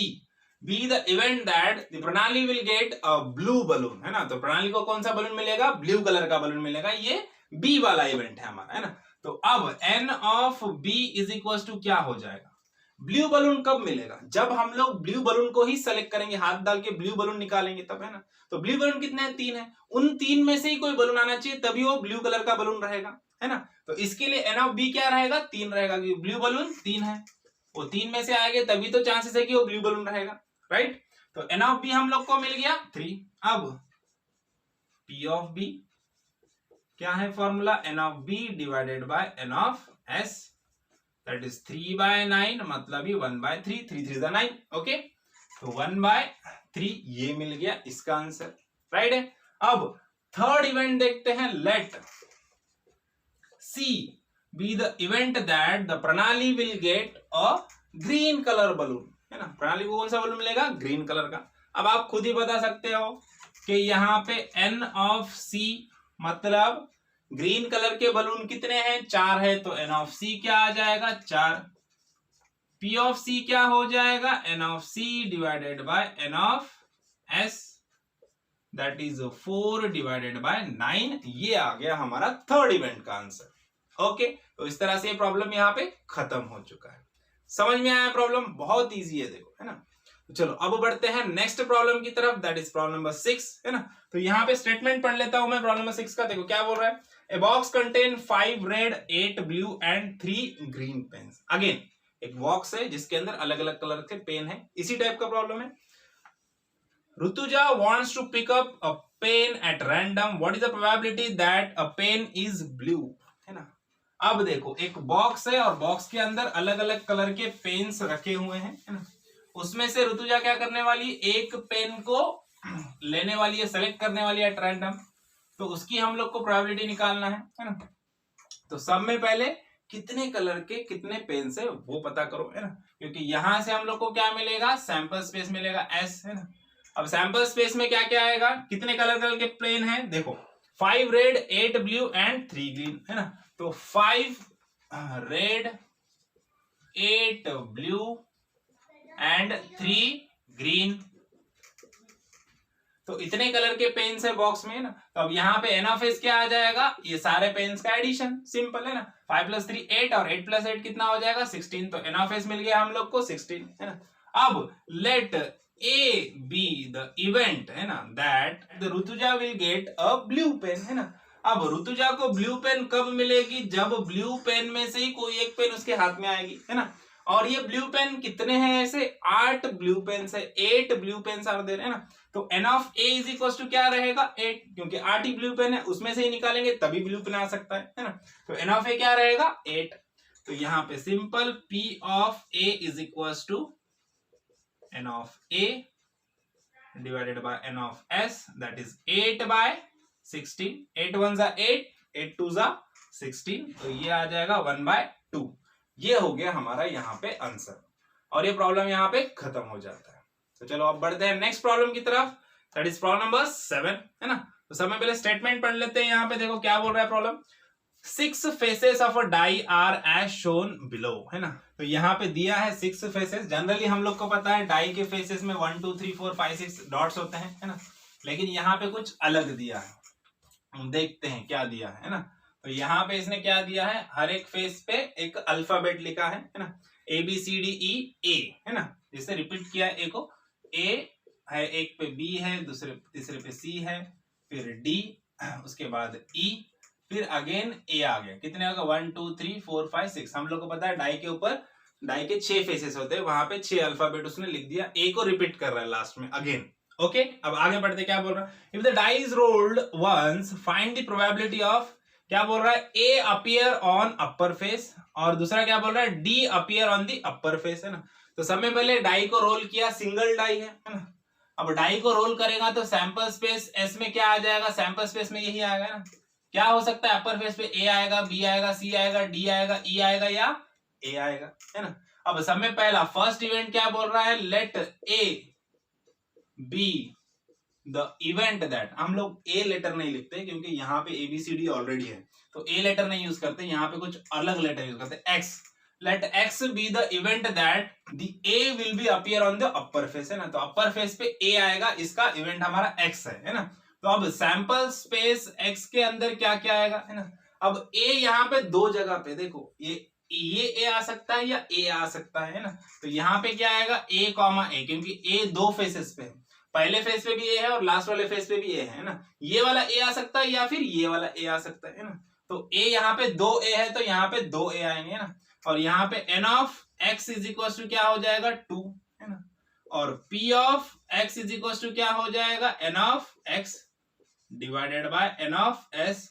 be the event that the Pranali will get a blue balloon, है ना। तो प्रणाली को कौन सा बलून मिलेगा, ब्लू कलर का बलून मिलेगा। ये B वाला इवेंट है हमारा, है ना। तो अब n of B is equal to क्या हो जाएगा, ब्लू बलून कब मिलेगा, जब हम लोग ब्लू बलून को ही सेलेक्ट करेंगे, हाथ डाल के ब्लू बलून निकालेंगे तब, है ना। तो ब्लू बलून कितने हैं, 3 है। उन 3 में से ही कोई बलून आना चाहिए तभी वो ब्लू कलर का बलून रहेगा, है ना। तो इसके लिए n ऑफ B क्या रहेगा, 3 रहेगा, क्योंकि ब्लू बलून 3 है। वो 3 में से आएंगे तभी तो चांसेस है कि वो ब्लू बलून रहेगा, राइट। तो n ऑफ B हम लोग को मिल गया 3। अब P ऑफ B क्या है formula, n of B divided by n of S, that is 3/9, मतलब ही 1/3, 3 3 9। ओके, तो 1/3 ये मिल गया इसका आंसर, राइट है। अब थर्ड इवेंट देखते हैं, let C be the event that the Pranali will get a green colour balloon, है ना। प्रणाली को कौन सा बलून मिलेगा, ग्रीन कलर का। अब आप खुद ही बता सकते हो कि यहाँ पे n ऑफ C मतलब ग्रीन कलर के बलून कितने हैं, 4 है, तो n ऑफ C क्या आ जाएगा, 4। P ऑफ C क्या हो जाएगा, n of C divided by n of S, that is 4 divided by 9। ये आ गया हमारा थर्ड इवेंट का आंसर। ओके, तो इस तरह से ये प्रॉब्लम यहाँ पे खत्म हो चुका है। समझ में आया प्रॉब्लम, बहुत इजी है, देखो, है ना। तो चलो अब बढ़ते हैं नेक्स्ट प्रॉब्लम की तरफ, दैट इज प्रॉब्लम नंबर 6, है ना। तो यहाँ पे स्टेटमेंट पढ़ लेता हूं मैं प्रॉब्लम नंबर 6 का। देखो क्या बोल रहा है, a box contain 5 red 8 blue and 3 green pens. Again एक बॉक्स है जिसके अंदर अलग अलग कलर के पेन है, इसी टाइप का प्रॉब्लम है। Rutuja wants to pick up a pen at random. What is the probability that a pen is blue? है ना। अब देखो एक बॉक्स है और बॉक्स के अंदर अलग अलग कलर के पेन्स रखे हुए हैं, है ना। उसमें से ऋतुजा क्या करने वाली, एक पेन को लेने वाली है, सेलेक्ट करने वाली है एट रैंडम। तो उसकी हम लोग को प्रोबेबिलिटी निकालना है ना। तो सब में पहले कितने कलर के कितने पेन है वो पता करो, है ना। क्योंकि यहां से हम लोग को क्या मिलेगा, सैंपल स्पेस मिलेगा S, है ना। अब सैंपल स्पेस में क्या क्या आएगा, कितने कलर के पेन है, देखो 5 रेड 8 ब्लू एंड 3 ग्रीन, है ना। तो 5 रेड 8 ब्लू एंड 3 ग्रीन, तो इतने कलर के पेन्स है बॉक्स में, ना। तो अब यहाँ पे n ऑफ S क्या आ जाएगा, ये सारे पेन्स का एडिशन, सिंपल है ना। 5 + 3 8 और 8 + 8 कितना हो जाएगा 16। तो n ऑफ S मिल गया हम लोग को 16, है ना। अब let A be the event, है ना, that the Rutuja will get a blue pen, है ना। अब ऋतुजा को ब्लू पेन कब मिलेगी, जब ब्लू पेन में से ही कोई एक पेन उसके हाथ में आएगी, है ना। और ये ब्लू पेन कितने हैं, ऐसे 8 ब्लू पेन है, 8 ब्लू पेन आर देयर, है ना। तो n of A is equal to क्या रहेगा 8, क्योंकि 8 ही ब्लू पेन है, उसमें से ही निकालेंगे तभी ब्लू पेन आ सकता है ना। तो n ऑफ A क्या रहेगा 8। तो यहाँ पे simple P of A is equal to n of A divided by n of S, that is 8/16। 8 1 जा 8, 8 2 जा 16, तो ये आ जाएगा 1/2। ये हो गया हमारा यहाँ पे आंसर, और ये प्रॉब्लम यहाँ पे खत्म हो जाता है। तो चलो अब बढ़ते हैं नेक्स्ट प्रॉब्लम की तरफ, दैट इज प्रॉब्लम नंबर 7, है ना। तो सबसे पहले स्टेटमेंट पढ़ लेते हैं। यहाँ पे देखो क्या बोल रहा है problem, 6 faces of a die are as shown below, है ना। तो यहाँ पे दिया है 6 फेसेस। जनरली हम लोग को पता है डाई के फेसेस में 1 2 3 4 5 6 डॉट्स होते हैं, है ना। लेकिन यहाँ पे कुछ अलग दिया है, हम देखते हैं क्या दिया है ना। तो यहाँ पे इसने क्या दिया है, हर एक फेस पे एक अल्फाबेट लिखा है ना, ABCDE A, है ना। जिसे रिपीट किया है, A को A है, एक पे B है, दूसरे तीसरे पे C है, फिर D, उसके बाद E, फिर अगेन ए आ गया, कितने होगा 1 2 3 4 5 6। हम लोग को पता है डाई के ऊपर डाई के 6 फेसेस होते हैं, वहां पे 6 अल्फाबेट उसने लिख दिया, ए को रिपीट कर रहा है लास्ट में अगेन। ओके अब आगे बढ़ते क्या बोल रहा है, if the die is rolled once find the probability of, क्या बोल रहा है, A appear on upper face, और दूसरा क्या बोल रहा है, D appear on the upper face, है ना। तो सबसे पहले डाई को रोल किया, सिंगल डाई है ना। अब डाई को रोल करेगा तो सैंपल स्पेस एस में क्या आ जाएगा, सैंपल स्पेस में यही आएगा ना। क्या हो सकता है, अपर फेस पे ए आएगा, बी आएगा, सी आएगा, डी आएगा, ई आएगा या ए आएगा, है ना। अब सब में पहला फर्स्ट इवेंट क्या बोल रहा है, let A be the event that, हम लोग ए लेटर नहीं लिखते क्योंकि यहाँ पे एबीसीडी ऑलरेडी है, तो ए लेटर नहीं यूज करते, यहाँ पे कुछ अलग लेटर यूज करते, X. Let X be the event that the A will be appear on the upper face, है ना। तो अपर फेस पे ए आएगा, इसका इवेंट हमारा एक्स है ना। तो अब सैंपल स्पेस एक्स के अंदर क्या क्या आएगा, है ना। अब ए यहाँ पे दो जगह पे देखो, ये ए आ सकता है या ए आ सकता है ना। तो यहाँ पे क्या आएगा, ए कॉमा ए, क्योंकि ए दो फेसेस पे है, पहले फेस पे भी ए है और लास्ट वाले फेस पे भी ए है ना। ये वाला ए आ सकता है या फिर ये वाला ए आ सकता है ना। तो ए यहाँ पे दो ए है तो यहाँ पे दो ए आएंगे ना। और यहाँ पे N of X is equal to क्या हो जाएगा 2, है ना। और P of X is equal to क्या हो जाएगा, N of X divided by N of S.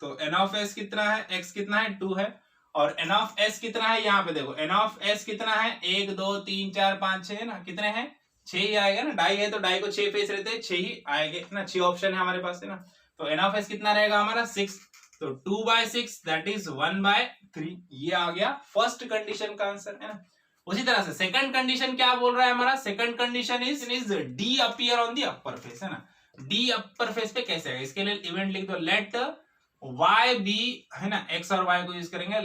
तो एन ऑफ एस कितना है, एक्स कितना है 2 है, और एन ऑफ एस कितना है, यहाँ पे देखो एन ऑफ एस कितना है 1 2 3 4 5 6 है ना, कितने हैं 6 ही आएगा ना। डाई है तो डाई को 6 फेस रहते हैं, 6 ही आएंगे ना, 6 ऑप्शन है हमारे पास, है ना। तो एन ऑफ एस कितना रहेगा हमारा 6, तो 2/6 दैट इज 1/3, ये आ गया फर्स्ट कंडीशन का आंसर, है ना। उसी तरह से सेकंड कंडीशन क्या बोल रहा है हमारा, second condition is D appear on the upper face, है ना। डी अपर फेस पे कैसे आएगा, इसके लिए इवेंट लिख दो, लेट y बी, है ना, x और y को यूज करेंगे,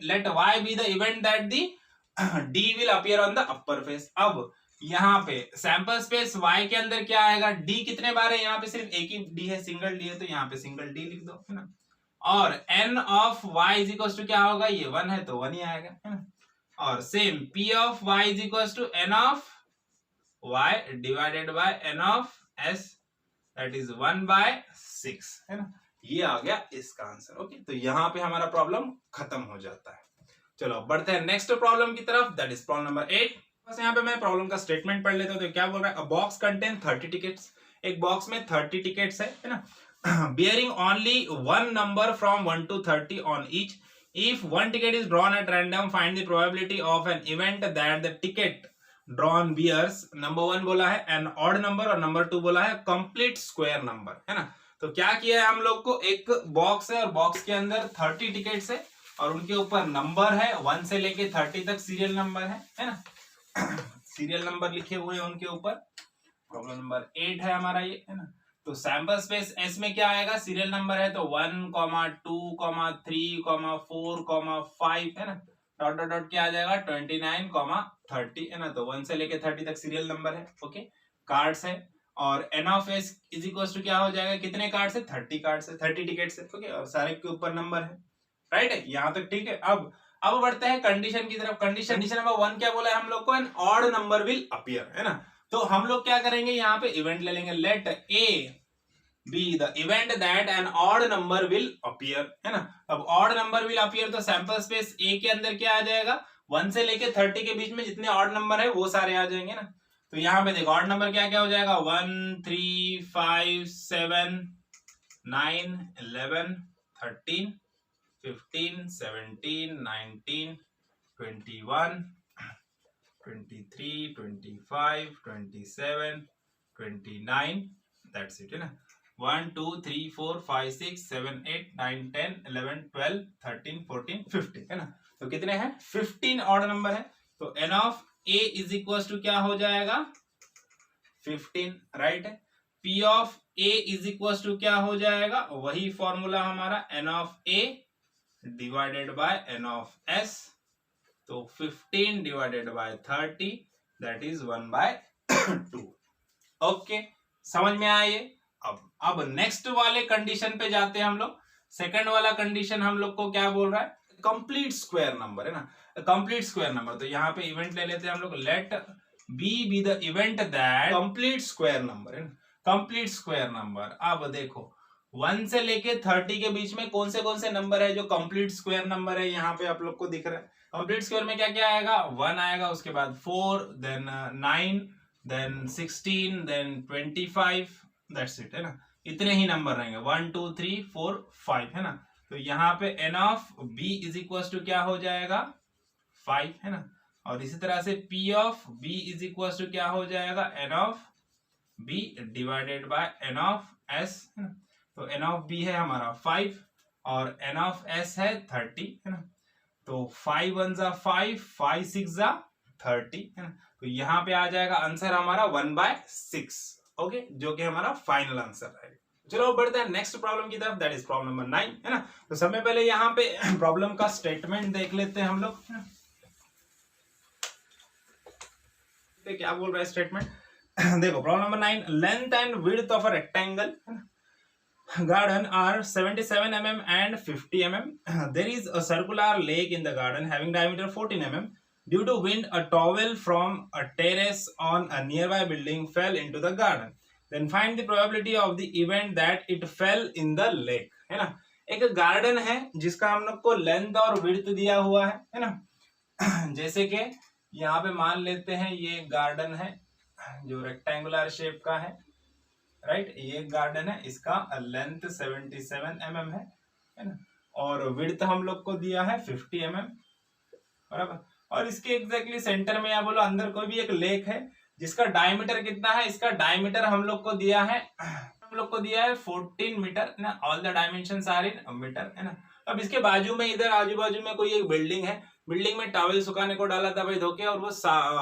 let y be the event that the d will appear on the upper face. अब यहाँ पे सैंपल स्पेस y के अंदर क्या आएगा, d कितने बार है, यहाँ पे सिर्फ एक ही d है, सिंगल d है, तो यहाँ पे सिंगल d लिख दो, है ना। और n of y is equal to क्या होगा, ये 1 है तो 1 ही आएगा, है ना। और same p of y is equal to n of y divided by n of s that is 1/6, है ना। ये आ गया इसका आंसर। ओके तो यहाँ पे हमारा प्रॉब्लम खत्म हो जाता है। चलो बढ़ते हैं नेक्स्ट प्रॉब्लम की तरफ, दैट इज प्रॉब्लम नंबर 8। बस यहाँ पे मैं प्रॉब्लम का स्टेटमेंट पढ़ लेता हूँ। तो क्या बोल रहा है, अ बॉक्स कंटेन 30 टिकट्स, एक बॉक्स में 30 टिकट्स है ना, bearing only one number from 1 to 30 on each. If one ticket is drawn at random, find the probability of an event that the ticket drawn bears, number 1 बोला है an odd number, और number 2 बोला है complete square number, है ना। तो क्या किया है हम लोग को, एक बॉक्स है और बॉक्स के अंदर 30 टिकट्स है और उनके ऊपर नंबर है 1 से लेके 30 तक सीरियल नंबर है ना। सीरियल नंबर लिखे हुए हैं उनके ऊपर। प्रॉब्लम नंबर 8 है हमारा ये, है ना। तो सैंपल स्पेस एस में क्या आएगा, सीरियल नंबर है तो 1, 2, 3, 4, 5, है ना। डॉट डॉट डॉट क्या आ जाएगा 29, 30, है ना। तो 1 से लेके 30 तक सीरियल नंबर है। ओके कार्ड्स है, और N of S is equal to क्या हो जाएगा, कितने कार्ड्स है 30 कार्ड्स है, 30 टिकट्स है। ओके और सारे के ऊपर नंबर है, राइट है, यहाँ तक ठीक है। अब बढ़ते हैं कंडीशन की तरफ। कंडीशन नंबर 1 क्या बोला है हम लोग को, an odd number will appear, है ना। तो हम लोग क्या करेंगे, यहाँ पे इवेंट ले लेंगे, let A be the event that an odd number will appear, है ना। अब ऑड नंबर विल अपीयर तो सैंपल स्पेस ए के अंदर क्या आ जाएगा, 1 से लेके 30 के बीच में जितने ऑड नंबर है वो सारे आ जाएंगे ना। तो यहाँ पे देखो ऑड नंबर क्या क्या हो जाएगा, 1, 3, 5, 7, 9, 11, 13, 15, 17, 19, 21, 23, 25, 27, 29, दैट्स इट, है ना। 1, 2, 3, 4, 5, 6, 7, 8, 9, 10, 11, 12, 13, 14, 15, है ना। तो कितने हैं 15 ऑड नंबर है। तो N of A is equal to क्या हो जाएगा 15, राइट है। P of A is equal to क्या हो जाएगा, वही फॉर्मूला हमारा N of A divided by N of S. तो 15 divided by 30 that is 1/2। Okay समझ में आया ये। अब नेक्स्ट वाले कंडीशन पे जाते हैं हम लोग। सेकंड वाला कंडीशन हम लोग को क्या बोल रहा है, कंप्लीट स्क्वायर नंबर, है ना। कंप्लीट स्क्वायर नंबर, तो यहाँ पे इवेंट ले लेते हैं हम लोग, let B the event that complete square number, है ना। कंप्लीट स्क्वायर नंबर, अब देखो 1 से लेके 30 के बीच में कौन से नंबर है जो कंप्लीट स्क्वायर नंबर है, यहाँ पे आप लोग को दिख रहा है। कंप्लीट स्क्वायर में क्या क्या आएगा, 1 आएगा, उसके बाद 4, then 9, then 16, then 25, that's it, है ना। इतने ही नंबर रहेंगे, 1 2 3 4 5, है ना। तो यहाँ पे n of b is equal to क्या हो जाएगा, 5, है ना। और इसी तरह से p of b is equal to क्या हो जाएगा, n of b divided by n of s, है ना। तो n ऑफ b है हमारा 5 और n ऑफ s है 30, है ना। तो 5 1 जा 5, 5 6 जा 30, है ना। तो यहाँ पे आ जाएगा आंसर हमारा 1/6, ओके, जो कि हमारा फाइनल आंसर है। चलो बढ़ते हैं नेक्स्ट प्रॉब्लम की तरफ, दैट इज प्रॉब्लम नंबर 9, है ना। तो सबसे पहले यहाँ पे प्रॉब्लम का स्टेटमेंट देख लेते हैं हम लोग, है ना। क्या बोल रहा है स्टेटमेंट, देखो problem number 9, length and width of a rectangle garden are 77 mm and 50 mm. There is a circular lake in the garden having diameter 14 mm. Due to wind, a towel from a terrace on a nearby building fell into the garden. Then find the probability of the event that it fell in the lake. है ना, एक garden है जिसका हम लोग को length और width दिया हुआ है ना। जैसे कि यहाँ पे मान लेते हैं ये गार्डन है जो रेक्टेंगुलर शेप का है, राइट। ये गार्डन है, इसका लेंथ 77 mm है ना, और विड्थ हम लोग को दिया है 50 mm, बराबर। और इसके एग्जैक्टली सेंटर में या बोलो अंदर कोई भी एक लेक है जिसका डायमीटर कितना है, इसका डायमीटर हम लोग को दिया है 14 मीटर ना, all the dimensions are in metre, है ना। अब इसके बाजू में इधर आजू बाजू में कोई एक बिल्डिंग है, बिल्डिंग में टॉवेल सुखाने को डाला था भाई धोके, और वो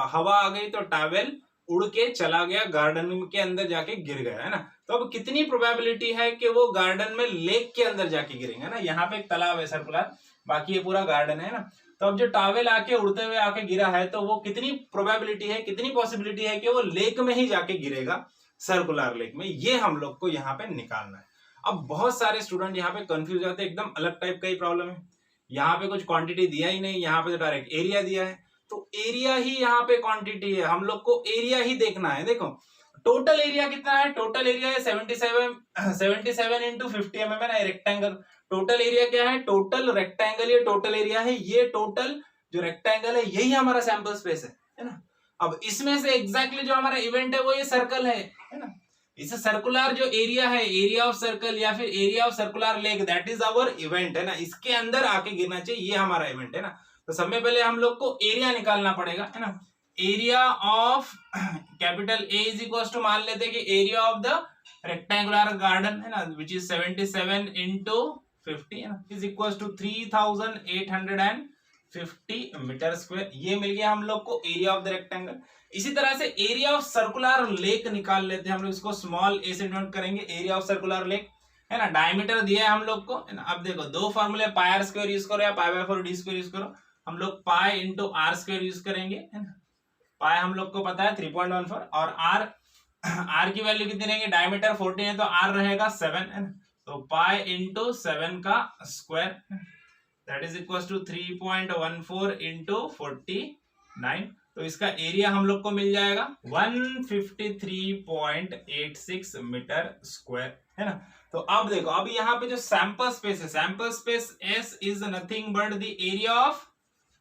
हवा आ गई तो टॉवेल उड़ के चला गया, गार्डन के अंदर जाके गिर गया, है ना। तो अब कितनी प्रोबेबिलिटी है कि वो गार्डन में लेक के अंदर जाके गिरेंगे ना। यहाँ पे एक तालाब है सर्कुलर, बाकी ये पूरा गार्डन है ना। तो अब जो टॉवेल आके उड़ते हुए आके गिरा है, तो वो कितनी प्रोबेबिलिटी है, कितनी पॉसिबिलिटी है कि वो लेक में ही जाके गिरेगा, सर्कुलर लेक में, ये हम लोग को यहाँ पे निकालना है। अब बहुत सारे स्टूडेंट यहाँ पे कंफ्यूज होते हैं, एकदम अलग टाइप का ही प्रॉब्लम है। यहाँ पे कुछ क्वांटिटी दिया ही नहीं, यहाँ पे तो डायरेक्ट एरिया दिया है, तो एरिया ही यहाँ पे क्वांटिटी है, हम लोग को एरिया ही देखना है। देखो टोटल एरिया कितना है, टोटल एरिया है 77 इंटू 50 mm है ना, रेक्टेंगल। टोटल एरिया क्या है, टोटल रेक्टेंगल, ये टोटल एरिया है, ये टोटल जो रेक्टेंगल है यही हमारा सैंपल स्पेस है ना। अब इसमें से एग्जैक्टली जो हमारा इवेंट है वो ये सर्कल है ना। इसे सर्कुलर जो एरिया है, एरिया ऑफ सर्कल या फिर area of circular lake, that is our event, है ना। इसके अंदर आके गिरना चाहिए, ये हमारा इवेंट है ना। तो सबसे पहले हम लोग को एरिया निकालना पड़ेगा, है ना। Area of capital A is equal to, मान लेते हैं कि area of the rectangular garden है ना, विच इज 77 इंटू 50, है ना, is equal to 3850 metre square. ये मिल गया हम लोग को एरिया ऑफ द रेक्टेंगल। इसी तरह से एरिया ऑफ सर्कुलर लेक निकाल लेते हैं हम लोग, इसको स्मॉल ए से डिनोट करेंगे, एरिया ऑफ सर्कुलर लेक, है ना। डायमीटर दिया है हम लोग को, है ना। अब देखो दो फॉर्मूले, पाई आर स्क्वायर यूज करो या pi by 4 D square use करो। हम लोग pi into R square use करेंगे, है ना। पाई हम लोग को पता है 3.14, और आर की वैल्यू कितनी रहेगी, डायमीटर 14 है तो आर रहेगा 7, है ना। तो पाई इंटू 7 का square, that is equal to 3.14 into 49। तो इसका एरिया हम लोग को मिल जाएगा 153.86 मीटर स्क्वायर, है ना। तो अब देखो, अब यहाँ पे जो सैंपल स्पेस है, sample space S is nothing but the area of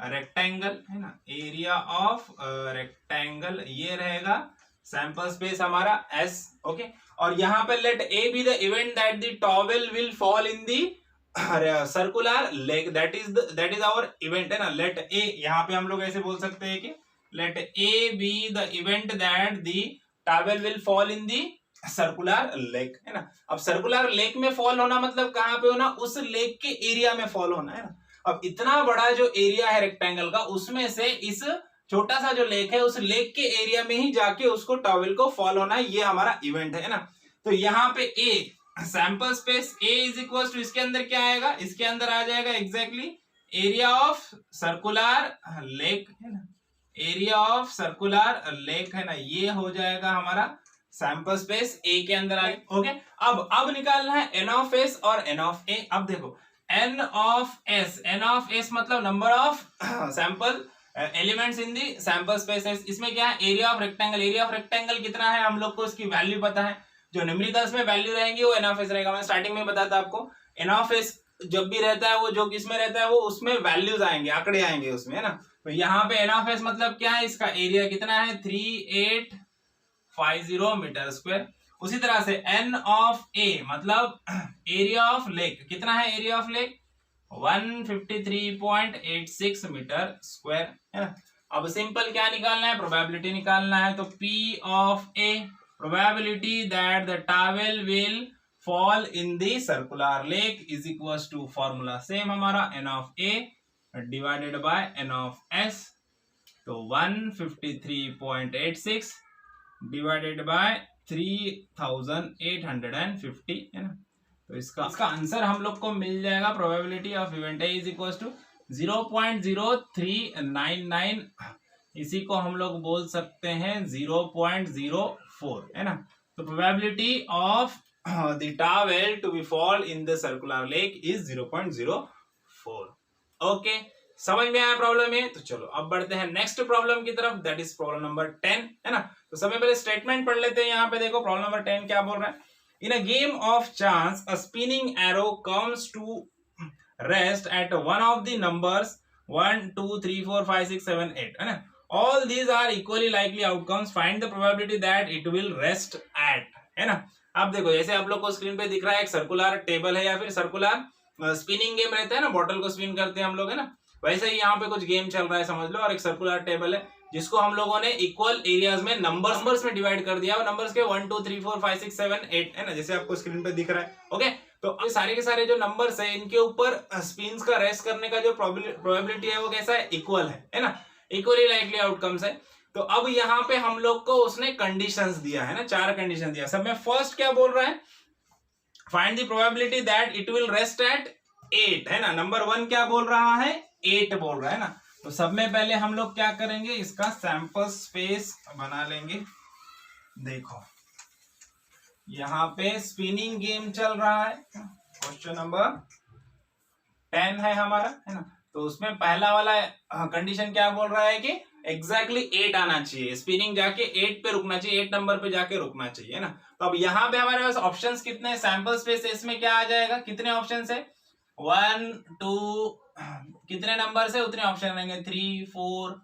rectangle, है ना। एरिया ऑफ रेक्टेंगल ये रहेगा सैंपल स्पेस हमारा एस, ओके। और यहाँ पे let A be the event that the towel will fall in the circular lake, that is our event, है ना। लेट ए, यहाँ पे हम लोग ऐसे बोल सकते हैं कि let A be the event that the towel will fall in the circular lake, है ना। अब सर्कुलर लेक में फॉल होना मतलब कहाँ पे होना, उस लेक के एरिया में फॉल होना, है ना। अब इतना बड़ा जो एरिया है रेक्टेंगल का, उसमें से इस छोटा सा जो लेक है, उस लेक के एरिया में ही जाके उसको टॉवेल को फॉल होना है, ये हमारा इवेंट है ना। तो यहाँ पे a sample space A is equal to, इसके अंदर क्या आएगा, इसके अंदर आ जाएगा exactly area of circular lake, है ना। एरिया ऑफ सर्कुलर लेक, है ना, ये हो जाएगा हमारा सैंपल स्पेस ए के अंदर आए, ओके। अब निकालना है एन ऑफ एस और एन ऑफ ए। अब देखो एन ऑफ एस मतलब number of sample elements in the sample space. इसमें क्या है, area of rectangle. Area of rectangle कितना है हम लोग को इसकी वैल्यू पता है, जो न्यूमेरिकल्स में वैल्यू रहेंगी वो एन ऑफ एस रहेगा। मैं स्टार्टिंग में बताता आपको, एन ऑफ एस जब भी रहता है वो जो किसमें रहता है वो उसमें वैल्यूज आएंगे, आंकड़े आएंगे उसमें, है ना। तो यहाँ पे एन ऑफ एस मतलब क्या है, इसका एरिया कितना है 3850 मीटर स्क्वायर। उसी तरह से एन ऑफ ए मतलब एरिया ऑफ लेक कितना है, area of lake 153.86 metre square, है ना। अब सिंपल क्या निकालना है, प्रोबेबिलिटी निकालना है। तो P of A probability that the towel will fall in the circular lake is equals to formula same हमारा n of A divided by n of S। तो 153.86 divided by 3850, है ना। तो इसका आंसर हम लोग को मिल जाएगा, probability of event is equal to 0.0399, इसी को हम लोग बोल सकते हैं 0.04, है ना। तो probability of the towel to be fall in the circular lake is 0.04। Okay, समझ में आया प्रॉब्लम है। तो चलो अब बढ़ते हैं नेक्स्ट प्रॉब्लम की तरफ, दैट इज प्रॉब्लम नंबर 10, है ना। तो सबसे पहले स्टेटमेंट पढ़ लेते हैं। यहाँ पे देखो प्रॉब्लम नंबर 10 क्या बोल रहा है, in a game of chance a spinning arrow comes to rest at one of the numbers 1 2 3 4 5 6 7 8, है ना। All these are equally likely outcomes. Find the probability that it will rest at, है ना। अब देखो जैसे आप लोग को स्क्रीन पे दिख रहा है एक सर्कुलर टेबल है या फिर सर्कुलर स्पिनिंग गेम रहता है ना, बॉटल को स्पिन करते हैं हम लोग, है ना। वैसे ही यहाँ पे कुछ गेम चल रहा है समझ लो, और एक सर्कुलर टेबल है जिसको हम लोगों ने इक्वल एरियाज में नंबर्स में डिवाइड कर दिया, और नंबर्स के 1 2 3 4 5 6 7 8, है ना, जैसे आपको स्क्रीन पे दिख रहा है। ओके, तो ये सारे के सारे जो नंबर्स है इनके ऊपर स्पिन्स का रेस्ट करने का जो प्रोबेबिलिटी है वो कैसा है, इक्वल है ना, इक्वली लाइकली आउटकम्स है। तो अब यहाँ पे हम लोग को उसने कंडीशंस दिया है ना, 4 कंडीशन दिया। सब में फर्स्ट क्या बोल रहा है, find the probability that it will rest eight 8, है ना। नंबर 1 क्या बोल रहा है, 8 बोल रहा है ना। तो सब में पहले हम लोग क्या करेंगे, इसका सैंपल स्पेस बना लेंगे। देखो यहाँ पे स्पिनिंग गेम चल रहा है, क्वेश्चन नंबर 10 है हमारा, है ना। तो उसमें पहला वाला कंडीशन क्या बोल रहा है कि एग्जैक्टली 8 आना चाहिए, स्पिनिंग जाके 8 पे रुकना चाहिए, 8 नंबर पे जाके रुकना चाहिए, है ना। तो अब यहाँ पे हमारे पास ऑप्शंस कितने, सैंपल स्पेस इसमें क्या आ जाएगा, कितने ऑप्शंस है 1 2, कितने नंबर है उतने ऑप्शन रहेंगे 3 4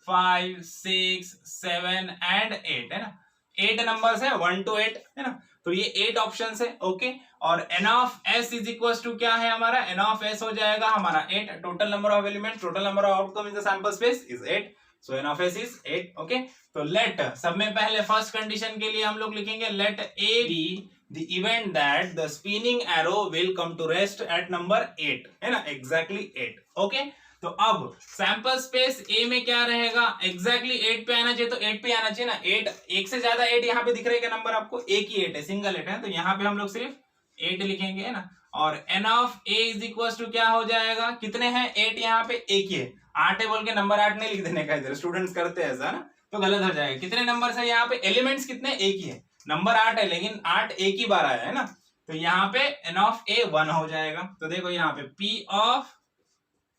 5 6 7 एंड 8, है ना। 8 नंबर्स है 1 to 8, है ना। तो ये 8 ऑप्शंस है। ओके, और n of s is equal to क्या है हमारा, n ऑफ s हो जाएगा हमारा 8, total number of elements, total number of outcome in the sample space is 8, so n of s is 8। Okay, तो लेट सब में पहले फर्स्ट कंडीशन के लिए हम लोग लिखेंगे let a be the event that the spinning arrow will come to rest at number 8, है ना, exactly 8। ओके, तो अब सैंपल स्पेस A में क्या रहेगा, exactly 8 पे आना चाहिए, तो 8 पे आना चाहिए ना। 8 एक से ज्यादा 8 यहाँ पे दिख रहे हैं नंबर आपको, एक ही 8 है, सिंगल 8 है, तो यहाँ पे हम लोग सिर्फ 8 लिखेंगे, है ना। और n of a is equal to क्या हो जाएगा, कितने हैं 8, यहाँ पे एक ही है, 8 है बोल के नंबर 8 नहीं लिख देने का, इधर स्टूडेंट्स करते हैं ऐसा ना, तो गलत हो जाएगा। कितने नंबर है यहाँ पे, एलिमेंट्स कितने, एक ही है, नंबर 8 है लेकिन 8 एक ही बार आया है ना। तो यहाँ पे n ऑफ a 1 हो जाएगा। तो देखो यहाँ पे p of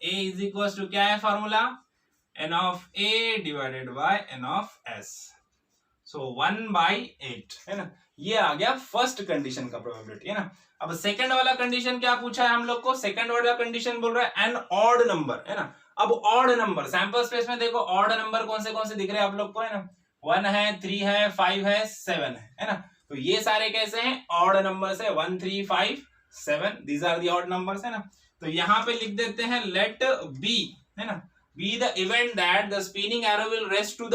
a is equal to क्या है formula, n of a divided by n of s, so 1/8, है ना। ये आ गया फर्स्ट कंडीशन का प्रोबेबिलिटी, है ना। अब सेकंड वाला कंडीशन क्या पूछा है हम लोग को, सेकंड वाला कंडीशन बोल रहा है एन ऑड नंबर, है ना। अब ऑड नंबर सैंपल स्पेस में देखो ऑड नंबर कौन से दिख रहे हैं आप लोग को, है ना, 1 है 3 है 5 है 7 है ना। तो ये सारे कैसे हैं, ऑड नंबर्स है, 1 3 5 7, these are the odd numbers, है ना। तो यहाँ पे लिख देते हैं लेट बी, है ना, be the event that the spinning arrow will rest to the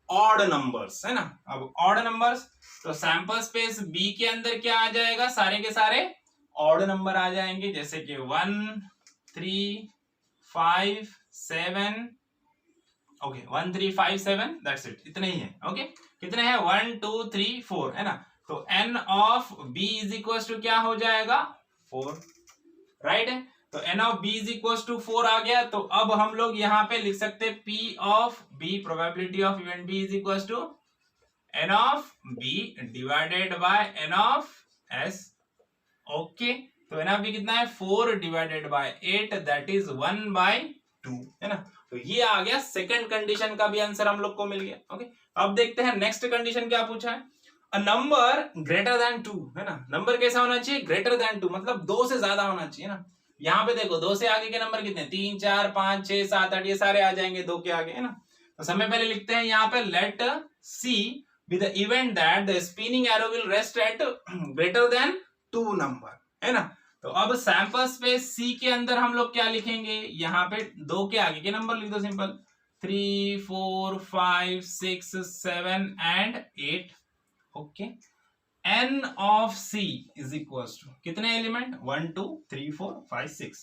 odd numbers, है ना। अब ऑड नंबर्स, तो सैंपल स्पेस बी के अंदर क्या आ जाएगा, सारे के सारे ऑड नंबर आ जाएंगे, जैसे कि 1 3 5 7, ओके 1 3 5 7, दैट्स इट, इतने ही है। ओके, कितने हैं 1 2 3 4, है ना। तो n of b is equal to क्या हो जाएगा 4, राइट है। तो n of b is equal to 4 आ गया। तो अब हम लोग यहाँ पे लिख सकते हैं p of b, probability of event b is equal to n of b divided by n of s। Okay, तो n ऑफ b कितना है 4 डिवाइडेड बाय 8, दैट इज 1/2, है ना। तो ये आ गया सेकंड कंडीशन का भी आंसर हम लोग को मिल गया। ओके, अब देखते हैं नेक्स्ट कंडीशन क्या पूछा है। अ नंबर ग्रेटर देन 2, है ना। नंबर कैसा होना चाहिए? ग्रेटर देन 2, मतलब 2 से ज्यादा होना चाहिए ना। यहाँ पे देखो 2 से आगे के नंबर कितने? 3 4 5 6 7 8, ये सारे आ जाएंगे 2 के आगे, है ना। तो समय पहले लिखते हैं यहाँ पे let see with the event that the spinning arrow will rest eight greater than 2 number, है ना। तो अब सैंपल स्पेस सी के अंदर हम लोग क्या लिखेंगे? यहाँ पे 2 के आगे के नंबर लिख दो simple, 3 4 5 6 7 and 8। Okay, n of c is equal to कितने एलिमेंट? 1 2 3 4 5 6।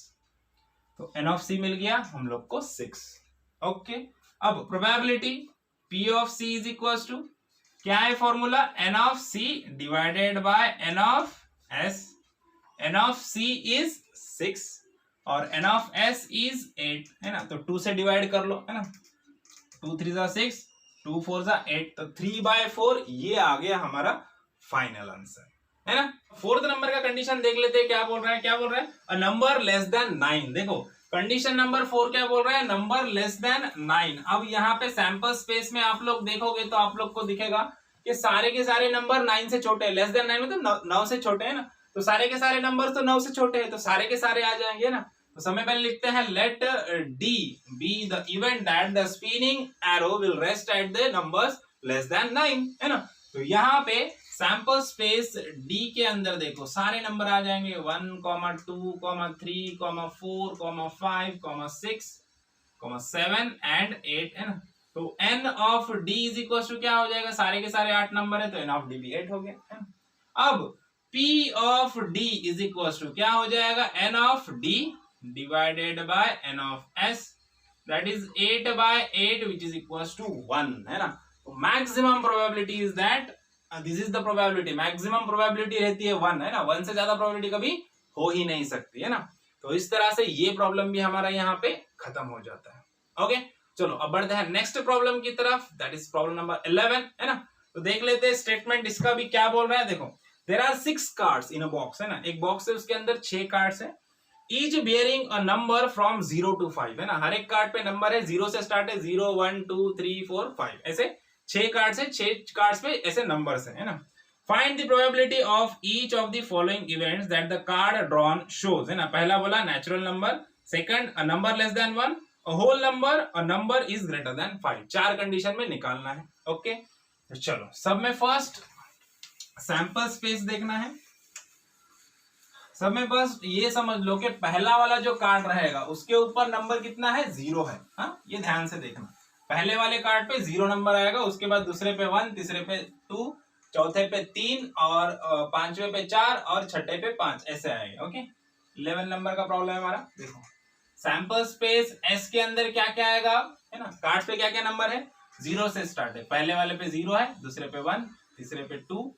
तो n ऑफ c मिल गया हम लोग को 6। ओके, अब probability p of c is equal to क्या है formula? n of c divided by n of s। n of c is 6 और n ऑफ s इज 8, है ना। तो 2 से डिवाइड कर लो, है ना। 2 3 जा 6, 2 4 जा 8, तो 3/4 ये आ गया हमारा फाइनल आंसर, है ना। फोर्थ नंबर का कंडीशन देख लेते हैं, क्या बोल रहा है? क्या बोल रहा है? अ नंबर लेस देन 9। देखो कंडीशन नंबर 4 क्या बोल रहा है? Number less than 9। अब यहाँ पे सैंपल स्पेस में आप लोग देखोगे तो आप लोग को दिखेगा कि सारे के सारे नंबर 9 से छोटे हैं। लेस देन 9 मतलब 9 से छोटे हैं ना, तो सारे के सारे नंबर तो 9 से छोटे हैं, तो सारे के सारे आ जाएंगे ना। तो समय पहले लिखते हैं let D be the event that the spinning arrow will rest at the numbers less than 9, है ना। तो यहाँ पे सैंपल स्पेस डी के अंदर देखो सारे नंबर आ जाएंगे 1 2 3 4 5 6 7 एंड 8, है ना। तो n of d is equal to क्या हो जाएगा? सारे के सारे 8 नंबर है, तो n ऑफ d भी 8 हो गया, है ना। अब p of d is equal to क्या हो जाएगा? n of d divided by n of s, that is 8/8 which is equal to 1, है ना। तो maximum probability is that this is the probability, maximum probability रहती है 1, है ना। 1 से ज्यादा प्रोबेबिलिटी कभी हो ही नहीं सकती, है ना। तो इस तरह से ये प्रॉब्लम भी हमारा यहाँ पे खत्म हो जाता है। ओके, चलो अब बढ़ते हैं नेक्स्ट प्रॉब्लम की तरफ, दैट इज प्रॉब्लम नंबर 11, है ना। तो देख लेते हैं स्टेटमेंट इसका भी क्या बोल रहा है। देखो there are 6 cards in a box, है ना। एक बॉक्स है, उसके अंदर 6 कार्ड्स है, each bearing a number from 0 to 5, है ना। हर एक कार्ड पे नंबर है, 0 से स्टार्ट है, 0 1 2 3 4 5, ऐसे 6 कार्ड्स है, 6 कार्ड्स पे ऐसे नंबर्स है ना। Find the probability of each of the following events that the card drawn shows, है ना। पहला बोला natural number, second a number less than 1, a whole number, a number is greater than 5। 4 condition में निकालना है। Okay, तो चलो सब में फर्स्ट सैंपल स्पेस देखना है। सब में बस ये समझ लो कि पहला वाला जो कार्ड रहेगा उसके ऊपर नंबर कितना है? 0 है। हाँ, ये ध्यान से देखना, पहले वाले कार्ड पे 0 नंबर आएगा, उसके बाद दूसरे पे 1, तीसरे पे 2, चौथे पे 3 और पांचवे पे 4 और छठे पे 5, ऐसे आएगा। ओके, 11 नंबर का प्रॉब्लम है हमारा। देखो सैंपल स्पेस एस के अंदर क्या क्या आएगा, है ना। कार्ड पे क्या क्या नंबर है? 0 से स्टार्ट है, पहले वाले पे 0 है, दूसरे पे 1, तीसरे पे 2,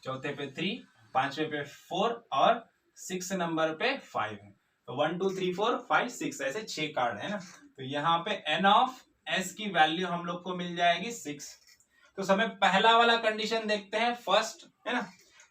चौथे पे 3, पांचवे पे 4 और 6 नंबर पे 5 है। तो 1 2 3 4 5 6 ऐसे 6 कार्ड है ना। तो यहाँ पे n ऑफ s की वैल्यू हम लोग को मिल जाएगी 6। तो समय पहला वाला कंडीशन देखते हैं फर्स्ट, है ना।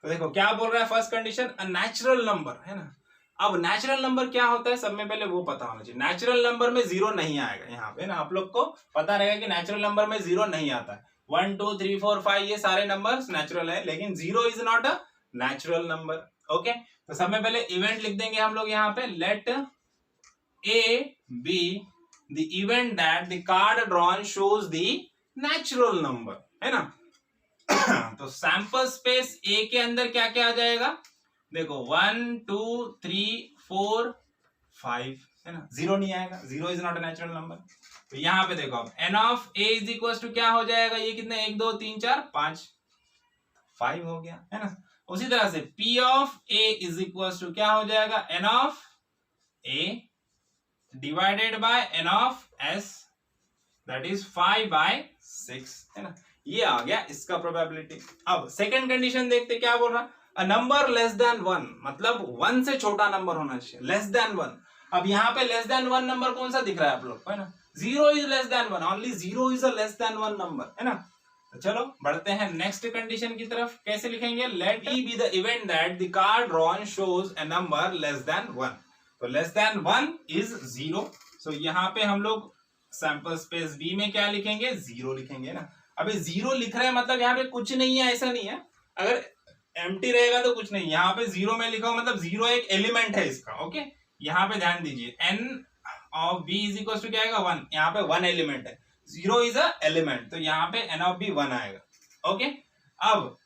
तो देखो क्या बोल रहा है फर्स्ट कंडीशन, अ नेचुरल नंबर, है ना। अब नेचुरल नंबर क्या होता है सब में पहले वो पता होना चाहिए। नेचुरल नंबर में 0 नहीं आएगा यहाँ पे ना, आप लोग को पता रहेगा कि नेचुरल नंबर में 0 नहीं आता है। 1 2 3 4 5 ये सारे नंबर नेचुरल है, लेकिन 0 is not a natural number. Okay, तो सब में पहले इवेंट लिख देंगे हम लोग यहाँ पे, let A be the event that the card drawn shows the natural number, है ना। तो सैंपल स्पेस ए के अंदर क्या क्या आ जाएगा? देखो 1 2 3 4 5, है ना। 0 नहीं आएगा, 0 is not a natural number. तो यहाँ पे देखो अब n of a is equal to क्या हो जाएगा? ये कितने 1 2 3 4 5 5 हो गया, है ना। उसी तरह से p of a is equal to क्या हो जाएगा? n of a divided by n of s, that is 5/6, है ना। ये आ गया इसका प्रोबेबिलिटी। अब सेकंड कंडीशन देखते क्या बोल रहा, अ नंबर लेस देन 1, मतलब 1 से छोटा नंबर होना चाहिए, लेस देन 1। अब यहाँ पे लेस देन 1 नंबर कौन सा दिख रहा है आप लोग को, है ना। 0 is less than 1, only 0 is a less than 1 number, है ना। तो चलो बढ़ते हैं नेक्स्ट कंडीशन की तरफ। कैसे लिखेंगे? Let E be the event that the card drawn shows a number less than 1। तो लेस देन 1 इज 0। सो यहाँ पे हम लोग सैंपल स्पेस बी में क्या लिखेंगे? 0 लिखेंगे ना। अभी 0 लिख रहे हैं मतलब यहाँ पे कुछ नहीं है, ऐसा नहीं है। अगर एम्प्टी रहेगा तो कुछ नहीं, यहाँ पे जीरो में लिखा हो मतलब जीरो एक एलिमेंट है इसका। ओके, यहाँ पे ध्यान दीजिए, n of b is equal to क्या आएगा 1, यहाँ पे 1 एलिमेंट है, जीरो इज अ एलिमेंट, तो यहाँ पे n ऑफ b 1 आएगा। ओके, अब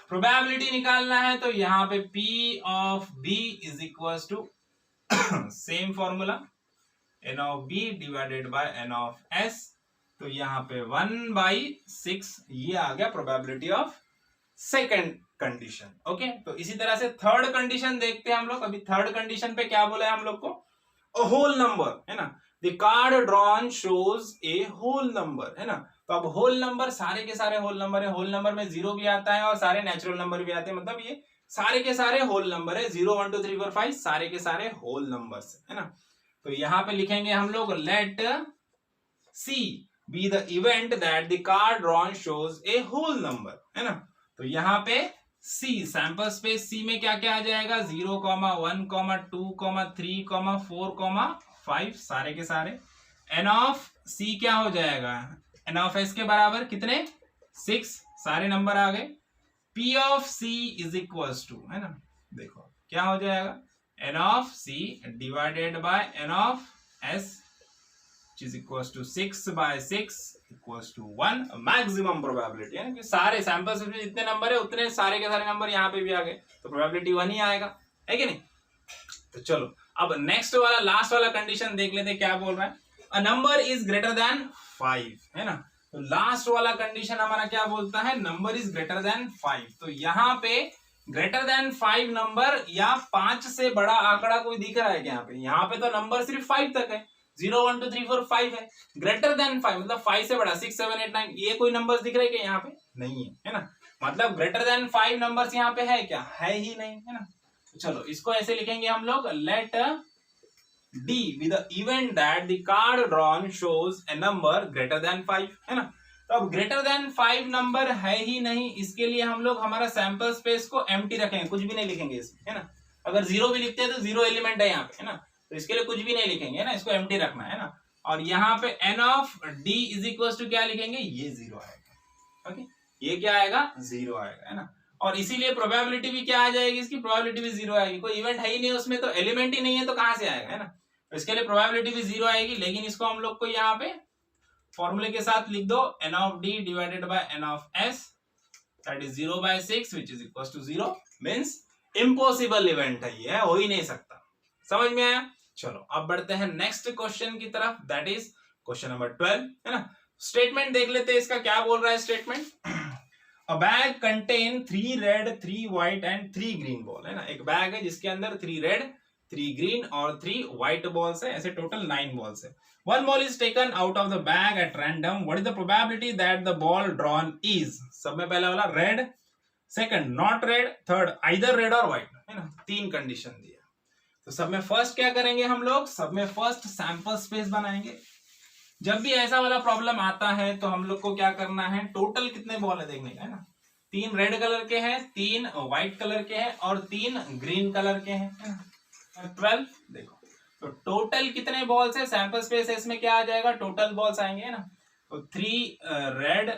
प्रोबेबिलिटी निकालना है तो यहाँ पे p of b is equal to same formula n of b divided by n of s, तो यहाँ पे 1/6 ये आ गया probability of second condition. Okay, तो इसी तरह से थर्ड कंडीशन देखते हैं हम लोग। अभी थर्ड कंडीशन पे क्या बोला है हम लोग को, अ होल नंबर है ना, the card drawn shows a whole number है ना। तो अब होल नंबर सारे के सारे होल नंबर है, होल नंबर में जीरो भी आता है और सारे नेचुरल नंबर भी आते हैं, मतलब ये सारे के सारे होल नंबर है, 0 1 2 3 4 5 सारे के सारे होल नंबर्स है ना। तो यहाँ पे लिखेंगे हम लोग let C be the event that the card drawn shows a whole number है ना। तो यहाँ पे C सैंपल स्पेस C में क्या क्या आ जाएगा, 0, 1, 2, 3, 4, 5 सारे के सारे। n ऑफ C क्या हो जाएगा, n ऑफ S के बराबर कितने 6 सारे नंबर आ गए। P of C is equal to है ना, देखो क्या हो जाएगा, n of C divided by n of S which is equals to 6/6 equals to 1 maximum probability है कि सारे सैंपल्स में जितने नंबर है उतने सारे के सारे नंबर यहाँ पे भी आ गए, तो प्रोबेबिलिटी 1 ही आएगा, है कि नहीं। तो चलो अब नेक्स्ट वाला लास्ट वाला कंडीशन देख लेते क्या बोल रहा है, अ नंबर इज ग्रेटर देन 5 है ना। तो लास्ट वाला कंडीशन हमारा क्या बोलता है, नंबर इज ग्रेटर देन 5। तो यहाँ पे ग्रेटर देन 5 नंबर या 5 से बड़ा आंकड़ा कोई दिख रहा है क्या, यहाँ पे तो नंबर सिर्फ 5 तक है, 0 1 2 3 4 5 है। ग्रेटर देन 5 मतलब 5 से बड़ा 6 7 8 9 ये कोई नंबर्स दिख रहे हैं क्या, यहाँ पे नहीं है ना। मतलब ग्रेटर देन 5 नंबर्स यहाँ पे है क्या, है ही नहीं है ना। तो चलो इसको ऐसे लिखेंगे हम लोग, late D be the event that the card drawn shows a number greater than 5 है ना। तो अब ग्रेटर देन 5 नंबर है ही नहीं, इसके लिए हम लोग हमारा सैंपल स्पेस को एम्प्टी रखेंगे, कुछ भी नहीं लिखेंगे इसमें है ना। अगर जीरो भी लिखते हैं तो जीरो एलिमेंट है यहाँ पे है ना, तो इसके लिए कुछ भी नहीं लिखेंगे है ना, इसको एम्प्टी रखना है ना। और यहाँ पे n of d is equal to क्या लिखेंगे, ये जीरो आएगा। ओके, ये क्या आएगा, जीरो आएगा है ना। और इसीलिए प्रोबेबिलिटी भी क्या आ जाएगी, इसकी प्रोबेबिलिटी भी जीरो आएगी, कोई इवेंट है ही नहीं उसमें, तो एलिमेंट ही नहीं है तो कहां से आएगा है ना। तो इसके लिए प्रोबेबिलिटी भी जीरो आएगी, लेकिन इसको हम लोग को यहाँ पे फॉर्मूले के साथ लिख दो, n of d divided by n of s that is 0/6 which is equal to 0 means impossible event है, ये हो ही नहीं सकता। समझ में आया। चलो अब बढ़ते हैं नेक्स्ट क्वेश्चन की तरफ, दैट इज क्वेश्चन नंबर 12 है ना। स्टेटमेंट देख लेते हैं इसका क्या बोल रहा है statement, a bag contain 3 red 3 white and 3 green ball है ना। एक बैग है जिसके अंदर 3 रेड 3 ग्रीन और 3 व्हाइट बॉल्स है, ऐसे टोटल 9 बॉल्स है। One ball is taken out of the bag at random, what is the probability that the ball drawn is, सब में पहला वाला red, second not red, third either red or white है ना। 3 condition दी है। तो सब में फर्स्ट क्या करेंगे हम लोग, सब में फर्स्ट सैंपल स्पेस बनाएंगे। जब भी ऐसा वाला प्रॉब्लम आता है तो हम लोग को क्या करना है, टोटल कितने बॉल है देखने का है ना। 3 रेड कलर के हैं, 3 व्हाइट कलर के हैं और 3 ग्रीन कलर के हैं, 12। देखो तो टोटल कितने बॉल्स है, सैंपल स्पेस है इसमें क्या आ जाएगा, टोटल बॉल्स आएंगे है ना। तो 3 red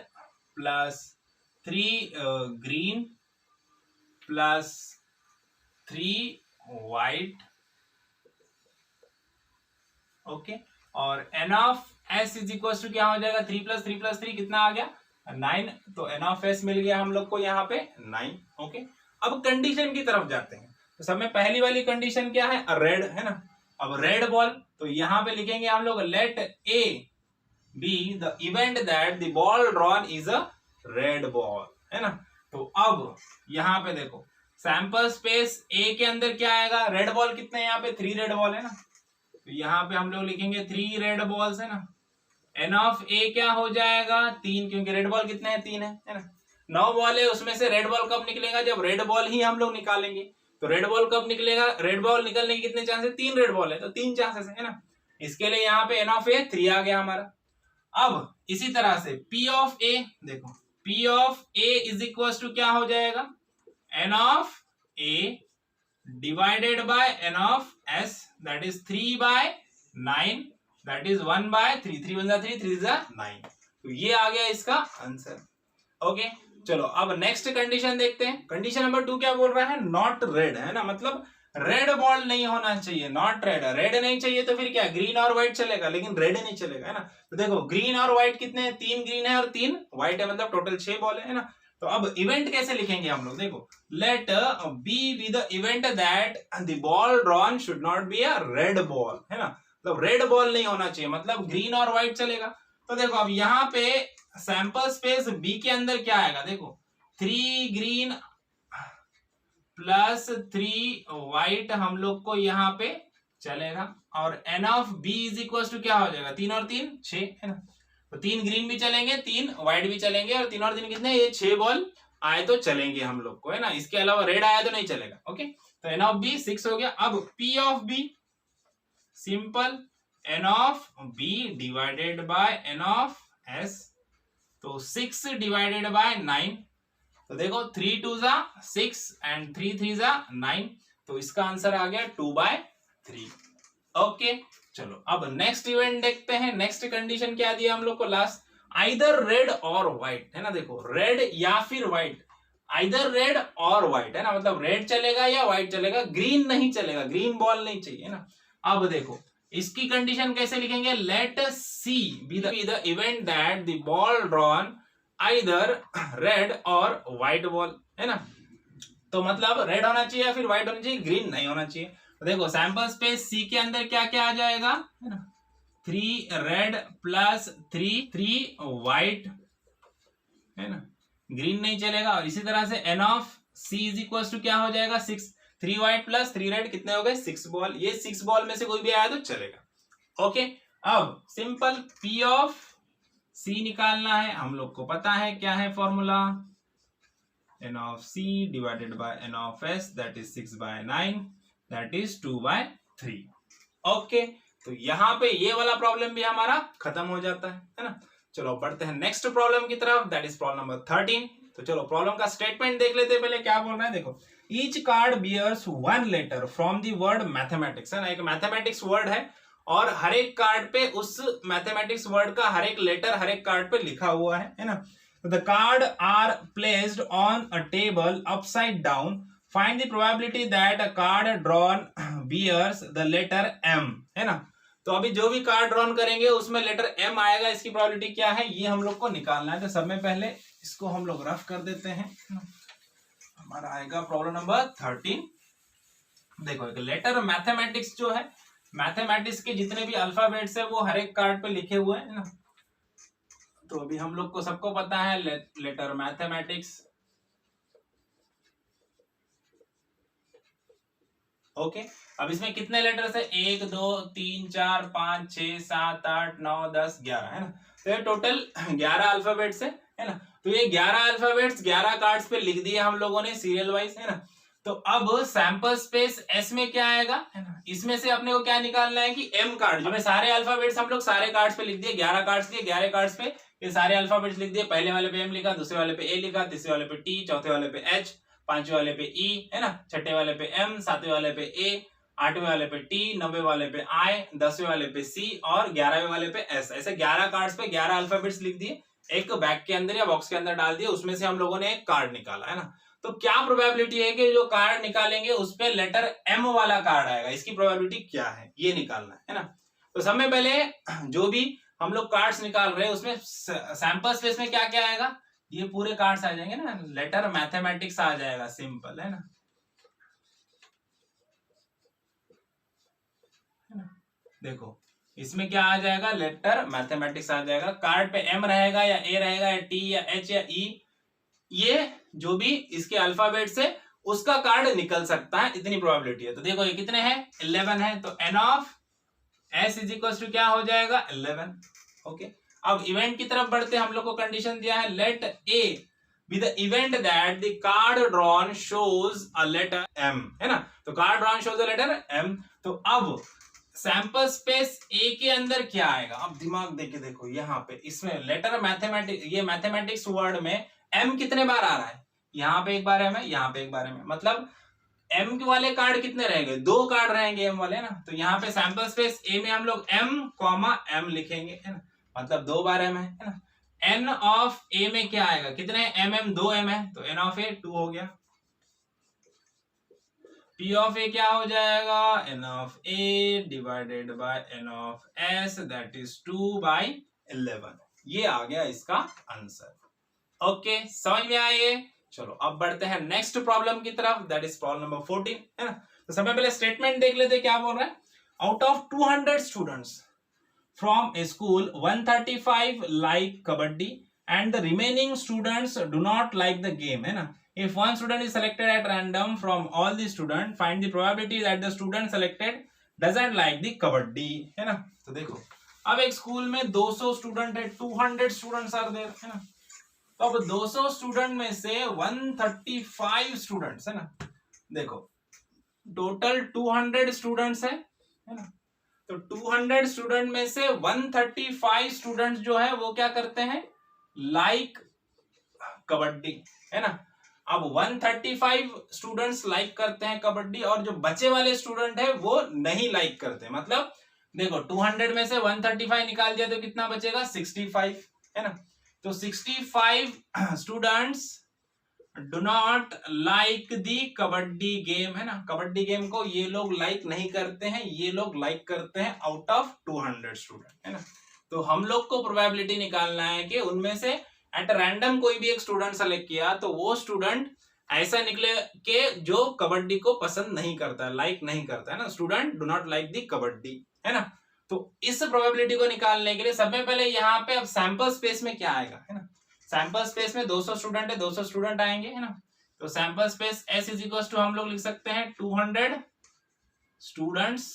plus 3 green plus 3 white, okay. और n of s is equal to क्या हो जाएगा, 3 + 3 + 3 कितना आ गया 9, तो n ऑफ s मिल गया हम लोग को यहाँ पे 9। ओके, अब कंडीशन की तरफ जाते हैं। तो सब में पहली वाली कंडीशन क्या है, रेड है ना। अब रेड बॉल, तो यहाँ पे लिखेंगे हम लोग let a be the event that the ball drawn is a red ball है ना। तो अब यहाँ पे देखो सैंपल स्पेस a के अंदर क्या आएगा, रेड बॉल कितने यहाँ पे 3 रेड बॉल है ना। तो यहाँ पे हम लोग लिखेंगे 3 रेड बॉल्स है ना। n ऑफ a क्या हो जाएगा 3, क्योंकि रेड बॉल कितने हैं 3 है ना। 9 बॉल है, उसमें से रेड बॉल कब निकलेगा, जब रेड बॉल ही हम लोग निकालेंगे। तो रेड बॉल कब निकलेगा, रेड बॉल निकलने के कितने चांसेस, 3 रेड बॉल है तो 3 चांसेस है ना। इसके लिए यहाँ पे n ऑफ a 3 आ गया हमारा। अब इसी तरह से p ऑफ a, देखो p of a is equal to क्या हो जाएगा, n of a divided by n of s that is 3/9 that is 1/3, 3 × 3 3 × 9। तो ये आ गया इसका आंसर। ओके, चलो अब नेक्स्ट कंडीशन देखते हैं। कंडीशन नंबर 2 क्या बोल रहा है, नॉट रेड, है ना, मतलब रेड बॉल नहीं होना चाहिए, नॉट रेड। रेड नहीं चाहिए तो फिर क्या, ग्रीन और व्हाइट चलेगा, लेकिन रेड नहीं चलेगा, है ना। तो देखो ग्रीन और व्हाइट कितने हैं, 3 ग्रीन है और 3 व्हाइट है, मतलब टोटल 6 बॉल है ना। तो अब इवेंट कैसे लिखेंगे हम लोग, देखो let B the event that the ball drawn should not be a red ball, है ना, मतलब रेड बॉल नहीं होना चाहिए, मतलब ग्रीन और व्हाइट चलेगा। तो देखो अब यहाँ पे सैंपल स्पेस बी के अंदर क्या आएगा, देखो 3 ग्रीन प्लस 3 व्हाइट हम लोग को यहाँ पे चलेगा, और N of B is equal to क्या हो जाएगा, 3 और 3 6, है ना। तो 3 ग्रीन भी चलेंगे, 3 व्हाइट भी चलेंगे, और 3 और 3 कितने, ये 6 बॉल आए तो चलेंगे हम लोग को, है ना। इसके अलावा रेड आया तो नहीं चलेगा। ओके, तो एन ऑफ बी 6 हो गया। अब P of B simple N of B divided by N of S, तो 6 डिवाइडेड बाय 9, तो देखो 3 2 जा 6 एंड 3 3 जा 9, तो इसका आंसर आ गया 2/3। ओके, चलो अब नेक्स्ट इवेंट देखते हैं। नेक्स्ट कंडीशन क्या दिया हम लोग को last, either red or white, है ना। देखो रेड या फिर white, either red or white, है ना, मतलब रेड चलेगा या व्हाइट चलेगा, ग्रीन नहीं चलेगा, ग्रीन बॉल नहीं चाहिए, है ना। अब देखो इसकी कंडीशन कैसे लिखेंगे, let C be the event that the ball drawn either red or white ball, है ना। तो मतलब रेड होना चाहिए या फिर व्हाइट होना चाहिए, ग्रीन नहीं होना चाहिए। तो देखो सैंपल स्पेस सी के अंदर क्या क्या आ जाएगा, है ना, 3 रेड प्लस 3 व्हाइट, है ना, ग्रीन नहीं चलेगा। और इसी तरह से N of C is equal to क्या हो जाएगा, 6 3 व्हाइट प्लस 3 रेड, कितने हो गए, 6 बॉल। ये 6 बॉल में से कोई भी आया तो चलेगा। ओके, अब सिंपल पी ऑफ सी निकालना है, हम लोग को पता है क्या है formula, N of C divided by N of S, that is 6/9, that is 2/3। Okay, तो यहाँ पे ये वाला प्रॉब्लम भी हमारा खत्म हो जाता है ना। चलो बढ़ते हैं नेक्स्ट प्रॉब्लम की तरफ, दैट इज प्रॉब्लम नंबर 13। तो चलो प्रॉब्लम का स्टेटमेंट देख लेते हैं पहले क्या बोल रहा है। देखो each card bears 1 letter from the word mathematics, है ना, एक मैथमेटिक्स वर्ड है और हर एक कार्ड पे उस मैथमेटिक्स वर्ड का हर एक लेटर हर एक कार्ड पे लिखा हुआ है ना। The card are placed on a table upside down, find the probability that a card drawn bears the letter M, है ना। तो अभी जो भी कार्ड ड्रॉन करेंगे उसमें लेटर एम आएगा, इसकी प्रोबेबिलिटी क्या है ये हम लोग को निकालना है। तो सब में पहले इसको हम लोग रफ कर देते हैं। हमारा आएगा प्रॉब्लम नंबर 13। देखो एक लेटर मैथमेटिक्स जो है, मैथमेटिक्स के जितने भी अल्फाबेट्स है वो हर एक कार्ड पे लिखे हुए हैं ना। तो अभी हम लोग को सबको पता है लेटर मैथमेटिक्स। ओके, अब इसमें कितने लेटर्स है, 1 2 3 4 5 6 7 8 9 10 11, है ना। तो ये टोटल 11 अल्फाबेट्स है ना। तो ये 11 अल्फाबेट्स 11 कार्ड्स पे लिख दिए हम लोगों ने सीरियल वाइज, है ना। तो अब सैंपल स्पेस एस में क्या आएगा, है ना, इसमें से अपने को क्या निकालना है कि एम कार्ड, जो सारे अल्फाबेट्स हम लोग सारे कार्ड्स पे लिख दिए, 11 कार्ड्स दिए, 11 कार्ड्स पे ये सारे अल्फाबेट्स लिख दिए। पहले वाले पे एम लिखा, दूसरे वाले पे ए लिखा, तीसरे वाले पे टी, चौथे वाले पे एच, पांचवें वाले पे ई, है ना, छठे वाले पे एम, सातवें वाले पे ए, आठवें वाले पे टी, 9वें वाले पे आई, 10वें वाले पे सी और 11वें वाले पे एस। ऐसे 11 कार्ड्स पे 11 अल्फाबेट्स लिख दिए, एक बैग के अंदर या बॉक्स के अंदर डाल दिए, उसमें से हम लोगों ने एक कार्ड निकाला, है ना। तो क्या प्रोबेबिलिटी है कि जो कार्ड निकालेंगे उस पे लेटर एम वाला कार्ड आएगा, इसकी प्रोबेबिलिटी क्या है ये निकालना है ना। तो सब में पहले जो भी हम लोग कार्ड्स निकाल रहे हैं उसमें सैंपल स्पेस में क्या क्या आएगा, ये पूरे कार्ड्स आ जाएंगे ना, लेटर मैथमेटिक्स आ जाएगा, सिंपल, है ना। देखो इसमें क्या आ जाएगा, लेटर मैथमेटिक्स आ जाएगा। कार्ड पे एम रहेगा या ए रहेगा या टी या एच या ई, ये जो भी इसके अल्फाबेट है उसका कार्ड निकल सकता है, इतनी प्रोबेबिलिटी है। तो देखो ये कितने हैं, 11 है। तो N of S is equal to क्या हो जाएगा, 11। ओके, अब इवेंट की तरफ बढ़ते, हम लोग को कंडीशन दिया है let A be the event that the card drawn shows a letter M, है ना। तो card drawn shows a letter M. तो अब सैंपल स्पेस ए के अंदर क्या आएगा, अब दिमाग देके देखो, यहाँ पे इसमें लेटर मैथमेटिक्स, ये मैथमेटिक्स वर्ड में एम कितने बार आ रहा है, यहाँ पे एक बार एम है, यहाँ पे एक बार एम है, मतलब एम वाले कार्ड कितने रहेंगे, 2 कार्ड रहेंगे एम वाले ना। तो यहाँ पे सैंपल स्पेस ए में हम लोग एम कॉमा एम लिखेंगे, है ना, मतलब 2 बार एम है ना। n ऑफ a में क्या आएगा, कितने mm, 2 m है तो n ऑफ a 2 हो गया। p ऑफ a क्या हो जाएगा, n of a divided by n of s that is 2/11। ये आ गया इसका आंसर। ओके, समझ में आया ये। चलो अब बढ़ते हैं नेक्स्ट प्रॉब्लम की तरफ, दैट इज प्रॉब्लम नंबर 14, है ना। तो सबसे पहले स्टेटमेंट देख लेते क्या बोल रहा है। Out of 200 students from A school 135 like kabaddi and the remaining students do not like the game, है ना। If one student is selected at random from all the students, find the probability that the student selected doesn't like the kabaddi, है ना। तो देखो अब एक school में 200 student है, 200 स्टूडेंट्स आर देयर, है ना। तो अब 200 स्टूडेंट में से 135 स्टूडेंट्स, है ना। देखो टोटल 200 स्टूडेंट्स है ना। तो 200 स्टूडेंट में से 135 स्टूडेंट्स जो है वो क्या करते हैं, लाइक कबड्डी, है ना। अब 135 स्टूडेंट्स लाइक करते हैं कबड्डी और जो बचे वाले स्टूडेंट है वो नहीं लाइक करते। मतलब देखो 200 में से 135 निकाल दिया तो कितना बचेगा, 65, है ना। तो 65 students do not like the kabaddi game, है ना। कबड्डी गेम को ये लोग लाइक नहीं करते हैं, ये लोग लाइक करते हैं आउट ऑफ 200 स्टूडेंट, है ना। तो हम लोग को प्रोबेबिलिटी निकालना है कि उनमें से एट रैंडम कोई भी एक स्टूडेंट सेलेक्ट किया तो वो स्टूडेंट ऐसा निकले कि जो कबड्डी को पसंद नहीं करता, लाइक नहीं करता, है ना। Student do not like the kabaddi, है ना। तो इस प्रोबेबिलिटी को निकालने के लिए सबसे पहले यहाँ पे अब सैंपल स्पेस में क्या आएगा, है ना। सैंपल स्पेस में 200 स्टूडेंट है, 200 स्टूडेंट आएंगे, है ना। तो sample space S is equal to हम लोग लिख सकते हैं 200 स्टूडेंट्स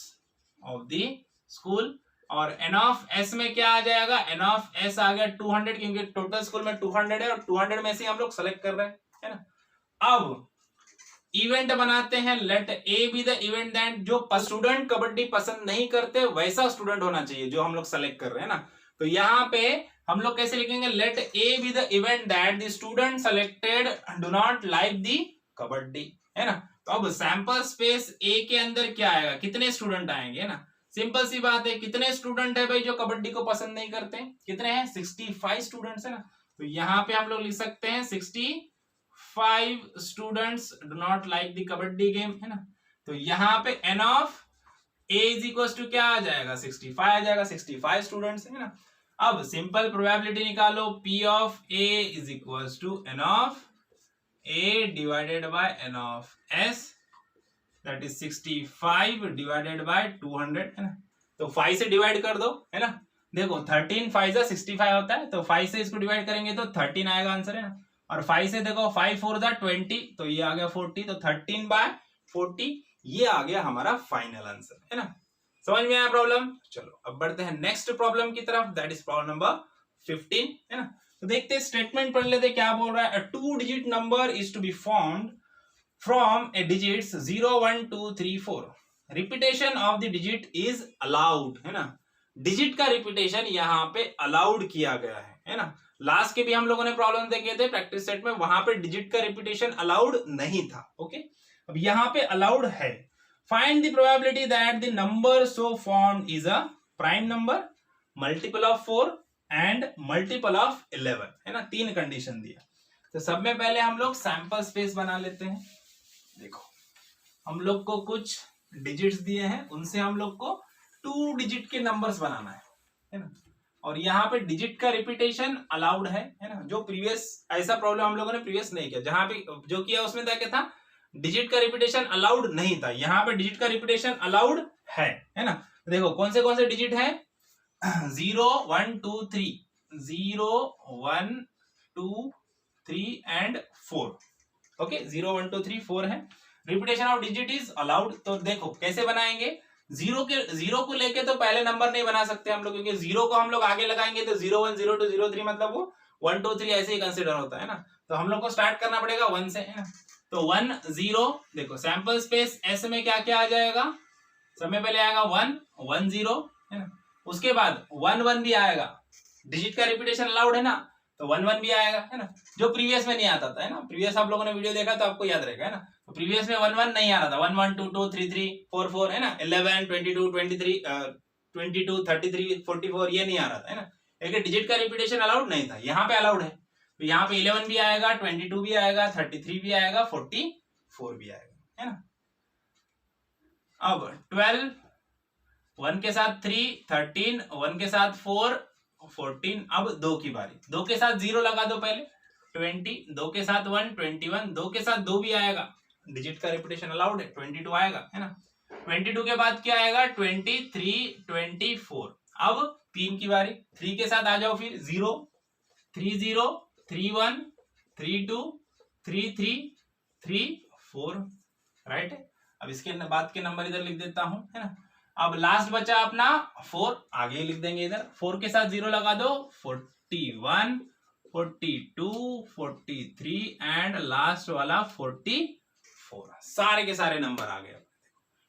ऑफ द स्कूल और n ऑफ s में क्या आ जाएगा, n ऑफ s आ गया 200 क्योंकि टोटल स्कूल में 200 है और 200 में से हम लोग सेलेक्ट कर रहे हैं, है ना। अब इवेंट बनाते हैं, let a be the event that जो स्टूडेंट कबड्डी पसंद नहीं करते वैसा स्टूडेंट होना चाहिए जो हम लोग सेलेक्ट कर रहे हैं ना। तो यहाँ पे हम लोग कैसे लिखेंगे, let a be the event that the student selected do not like the kabaddi, है ना। तो अब सैंपल स्पेस a के अंदर क्या आएगा, कितने स्टूडेंट आएंगे, है ना। सिंपल सी बात है, कितने स्टूडेंट है भाई जो कबड्डी को पसंद नहीं करते, कितने हैं, 65 स्टूडेंट्स, है ना। तो यहाँ पे हम लोग लिख सकते हैं 65 students do not like the kabaddi game, है ना। तो यहाँ पे n of a is equal to क्या आ जाएगा, 65 आ जाएगा, 65 स्टूडेंट्स, है ना। अब सिंपल प्रोबेबिलिटी निकालो, p of a is equal to n of a divided by n of s that is 65 divided by 200, है ना। तो 5 से डिवाइड कर दो, है ना। देखो 13 5 जा 65 होता है, तो 5 से इसको डिवाइड करेंगे तो 13 आएगा आंसर, है ना। और 5 से देखो 5 4 जा 20, तो ये आ गया 40, तो 13/40 ये आ गया हमारा फाइनल आंसर, है ना। समझ में आया प्रॉब्लम। चलो अब बढ़ते हैं नेक्स्ट प्रॉब्लम की तरफ, दैट इज प्रॉब्लम नंबर 15, है ना। तो देखते हैं स्टेटमेंट पढ़ लेते क्या बोल रहा है। A 2 digit number is to be formed from a digits 0 1 2 3 4 repetition of the digit is allowed, है ना। डिजिट का रिपीटेशन यहाँ पे अलाउड किया गया है ना। लास्ट के भी हम लोगों ने प्रॉब्लम देखे थे प्रैक्टिस सेट में, वहां पे डिजिट का रिपीटेशन अलाउड नहीं था, ओके। अब यहाँ पे अलाउड है। Find the probability that the number so formed is a prime number, multiple of 4 and multiple of 11, है ना। 3 कंडीशन दिया। तो सब में पहले हम लोग सैंपल स्पेस बना लेते हैं। देखो हम लोग को कुछ डिजिट्स दिए हैं, उनसे हम लोग को 2 डिजिट के नंबर्स बनाना है ना। और यहाँ पे डिजिट का रिपीटेशन अलाउड है ना। जो प्रीवियस ऐसा प्रॉब्लम हम लोगों ने प्रीवियस नहीं किया, जहां पे जो किया उसमें क्या था, डिजिट का रिपीटेशन अलाउड नहीं था। यहाँ पे डिजिट का रिपीटेशन अलाउड है ना। देखो कौन से डिजिट है, 0 1 2 3, 0 1 2 3 एंड 4, ओके। 0 1 2 3 4 है। Repetition of digit is allowed. तो देखो कैसे बनाएंगे, 0 को लेके तो पहले नंबर नहीं बना सकते हम लोग, क्योंकि 0 को हम लोग आगे लगाएंगे तो 0 1 0 2 0 3 मतलब वो 1 2 3 ऐसे ही कंसिडर होता है ना। तो हम लोग को स्टार्ट करना पड़ेगा 1 से, है ना। तो 1 0, देखो सैंपल स्पेस S में क्या क्या आ जाएगा, सबसे पहले आएगा 1 1 0, है ना। उसके बाद 1 1 भी आएगा, डिजिट का रिपीटेशन अलाउड है ना, तो 1 1 भी आएगा, है ना। जो प्रीवियस में नहीं आता था, है ना। प्रीवियस आप लोगों ने वीडियो देखा तो आपको याद रहेगा, है ना। तो प्रीवियस में 1 1 नहीं आ रहा था, 1 1 2 2 3 3 4 4, है ना। 11 22 23 22 33 44 ये नहीं आ रहा था, है ना। लेकिन डिजिट का रिपीटेशन अलाउड नहीं था, यहाँ पे अलाउड है। तो यहाँ पे 11 भी आएगा, 22 भी आएगा, 33 भी आएगा, 44 भी आएगा, है ना। अब 12 1 के साथ 3, 13 1 के साथ 4, 14। अब 2 की बारी, 2 के साथ 0 लगा दो पहले, 20, 2 के साथ 1, 21, 2 के साथ 2 भी आएगा, डिजिट का रिपीटेशन अलाउड है, 22 आएगा, है ना। 22 के बाद क्या आएगा, 23, 24। अब 3 की बारी, 3 के साथ आ जाओ फिर 0, 30, 31, 32, 33, 34, राइट है। अब इसके बाद के नंबर इधर लिख देता हूं, है ना। अब लास्ट बचा अपना 4, आगे लिख देंगे इधर, 4 के साथ 0 लगा दो, 41, 42, 43 एंड लास्ट वाला 44। सारे के सारे नंबर आ गए।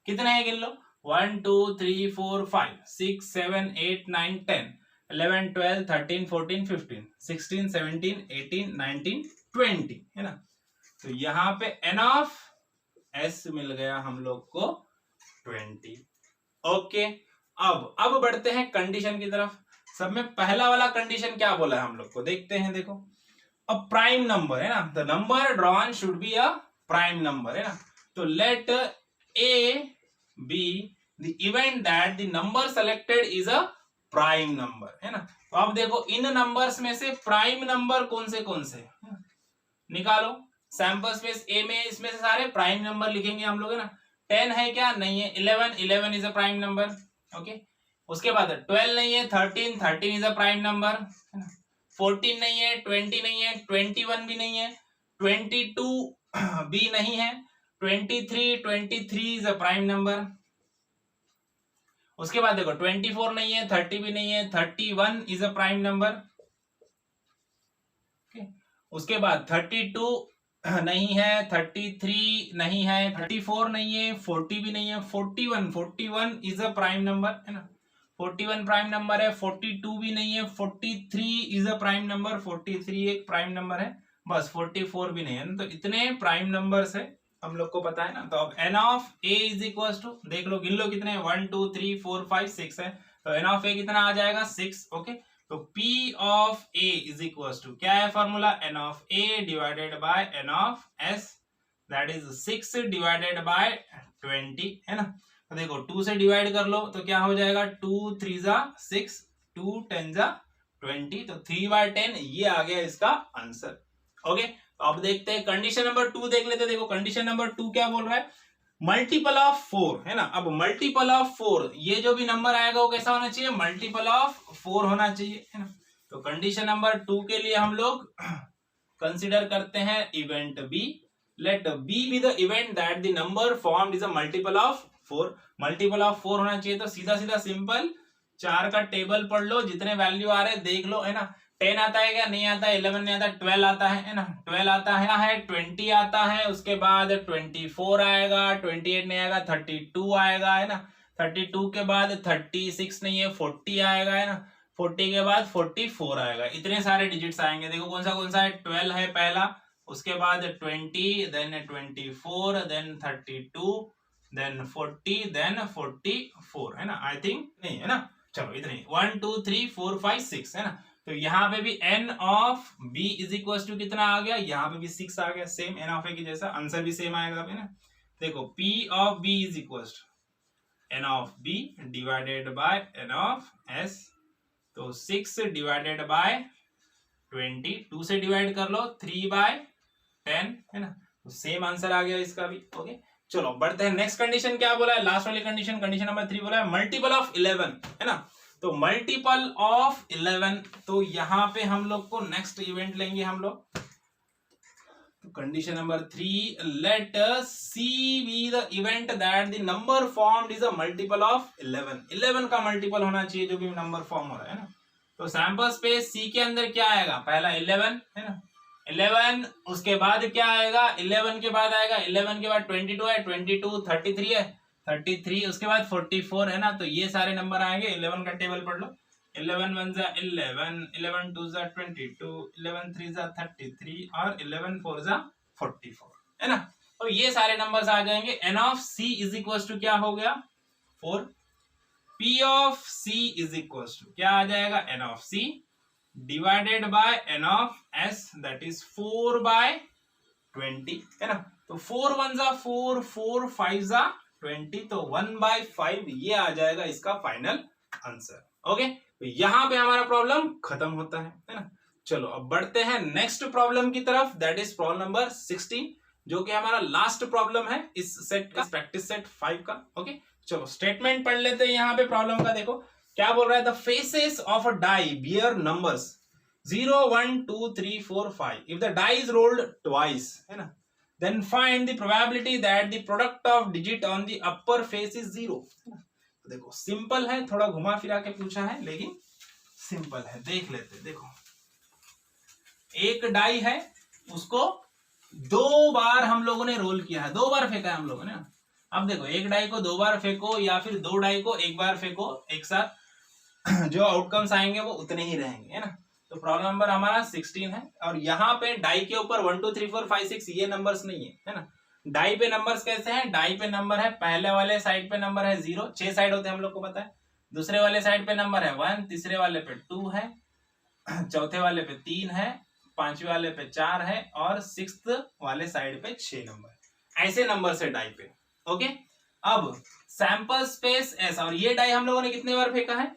कितने हैं गिन लो, 1 2 3 4 5 6 7 8 9 10 11 12 13 14 15 16 17 18 19 20, है ना। तो यहाँ पे n ऑफ s मिल गया हम लोग को 20। ओके, अब बढ़ते हैं कंडीशन की तरफ। सब में पहला वाला कंडीशन क्या बोला है हम लोग को, देखते हैं। देखो, अ प्राइम नंबर, है ना, the number drawn should be a prime number, है ना। तो let A be the event that the number selected is a prime number, है ना। तो अब देखो इन नंबर्स में से प्राइम नंबर कौन से निकालो। सैंपल स्पेस ए में इसमें से सारे प्राइम नंबर लिखेंगे हम लोग, है ना। 10 है क्या, नहीं है। 11 is a prime number, okay. उसके बाद 12 नहीं है, 13 इज अ प्राइम नंबर, है ना। 14 नहीं है, 20 नहीं है, 21 भी नहीं है, 22 भी नहीं है, 23 इज अ प्राइम नंबर। उसके बाद देखो 24 नहीं है, 30 भी नहीं है, 31 इज अ प्राइम नंबर। उसके बाद 32 नहीं है, 33 नहीं है, 34 नहीं है, 40 भी नहीं है, 41 इज अ प्राइम नंबर, है ना। 41 प्राइम नंबर है, 42 भी नहीं है, 43 इज अ प्राइम नंबर, 43 एक प्राइम नंबर है, बस 44 भी नहीं है ना। तो इतने प्राइम नंबर्स है हम लोग को पता है ना। तो अब n of a is equal to, देख लो गिन लो कितने, 1 2 3 4 5 6 है। तो n ऑफ a कितना आ जाएगा, 6, ओके। तो P of A is equal to क्या है formula, n of A divided by n of S, that is 6 divided by 20, है ना। तो देखो 2 से डिवाइड कर लो तो क्या हो जाएगा, 2 3 जा 6, 2 10 जा 20, तो 3/10 ये आ गया इसका आंसर, ओके। तो अब देखते हैं कंडीशन नंबर 2 देख लेते हैं। देखो कंडीशन नंबर 2 क्या बोल रहा है, मल्टीपल ऑफ 4, है ना। अब मल्टीपल ऑफ 4, ये जो भी नंबर आएगा वो कैसा होना चाहिए, मल्टीपल ऑफ 4 होना चाहिए, है ना। तो कंडीशन नंबर 2 के लिए हम लोग कंसीडर करते हैं event B. Let B be the event that the number formed is a multiple of 4। Multiple of 4 होना चाहिए, तो सीधा सीधा सिंपल 4 का टेबल पढ़ लो, जितने वैल्यू आ रहे हैं देख लो, है ना। 10 आता है क्या, नहीं आता, 11 नहीं आता, 12 आता है ना, 12 आता है, 20 आता है, उसके बाद 24 आएगा, 28 नहीं आएगा, 32 आएगा, है ना। 32 के बाद 36 नहीं है, 40 आएगा, है ना। 40 के बाद 44 आएगा। इतने सारे डिजिट्स आएंगे। देखो कौन सा है, 12 है पहला, उसके बाद 20, देन 24, देन 32, देन 40, देन 44, है ना। आई थिंक नहीं है ना, चलो इतने 1 2 3 4 5 6, है ना। तो यहाँ पे भी n of b is equal to कितना आ गया, यहाँ पे भी 6 आ गया, सेम n ऑफ a की जैसा, आंसर भी सेम आएगा, है ना। देखो p of b is equal to n of b divided by n of s, तो 6 डिवाइडेड बाय 20, 2 से डिवाइड कर लो, 3/10, है ना। तो सेम आंसर आ गया इसका भी, ओके। चलो बढ़ते हैं, नेक्स्ट कंडीशन क्या बोला है, लास्ट वाली कंडीशन, कंडीशन नंबर 3 बोला है मल्टीपल ऑफ 11, है ना। तो मल्टीपल ऑफ 11, तो यहां पे हम लोग को नेक्स्ट इवेंट लेंगे हम लोग। तो condition number 3, let C be the event that the number formed is a multiple of 11। 11 का मल्टीपल होना चाहिए जो भी नंबर फॉर्म हो रहा है ना। तो सैंपल स्पेस सी के अंदर क्या आएगा, पहला 11, है ना। 11, उसके बाद क्या आएगा, 11 के बाद आएगा, 11 के बाद 22 है, 22, 33 है, 33, उसके बाद 44, है ना। तो ये सारे नंबर आएंगे, 11 का टेबल पढ़ लो, 11 1 जा 11, 11 2 जा 22, 11 3 जा 33 और 11 4 जा 44, है ना। तो ये सारे नंबर्स आ जाएंगे। n of c is equal to क्या हो गया, 4, P of C is equal to क्या आ जाएगा, N of C divided by N of S, that is 4/20 है ना। तो 4 1 जा 4, 4 5 जा 20, तो 1/5 ये आ जाएगा इसका फाइनल आंसर। ओके, तो यहां पे हमारा प्रॉब्लम खत्म होता है ना। चलो अब बढ़ते हैं नेक्स्ट प्रॉब्लम की तरफ, दैट इज प्रॉब्लम नंबर 16, जो कि हमारा लास्ट प्रॉब्लम है इस सेट का, प्रैक्टिस सेट 5 का। ओके, चलो स्टेटमेंट पढ़ लेते हैं यहाँ पे प्रॉब्लम का। देखो क्या बोल रहा है, the faces of a die bear numbers 0 1 2 3 4 5 if the die is rolled twice है ना, then find the probability that the product of digit on the upper face is 0। तो देखो सिंपल है, थोड़ा घुमा फिरा के पूछा है लेकिन सिंपल है, देख लेते। देखो एक डाई है, उसको 2 बार हम लोगों ने रोल किया है, 2 बार फेंका है हम लोगों ने। अब देखो एक डाई को 2 बार फेंको या फिर 2 डाई को 1 बार फेंको, एक साथ जो आउटकम्स आएंगे वो उतने ही रहेंगे है ना। तो प्रॉब्लम नंबर हमारा 16 है, और यहाँ पे डाई के ऊपर 1 2 3 4 5 6 ये नंबर्स नहीं है ना। डाई पे नंबर्स कैसे हैं, डाई पे नंबर है, पहले वाले साइड पे नंबर है 0, 6 साइड होते हैं हम लोग को पता है। दूसरे वाले साइड पे नंबर है 1, तीसरे वाले पे 2 है, चौथे वाले पे 3 है, पांचवे वाले पे 4 है, और 6th वाले साइड पे 6 नंबर। ऐसे नंबर से डाई पे। ओके, अब सैंपल स्पेस एस, और ये डाई हम लोगों ने कितने बार फेंका है,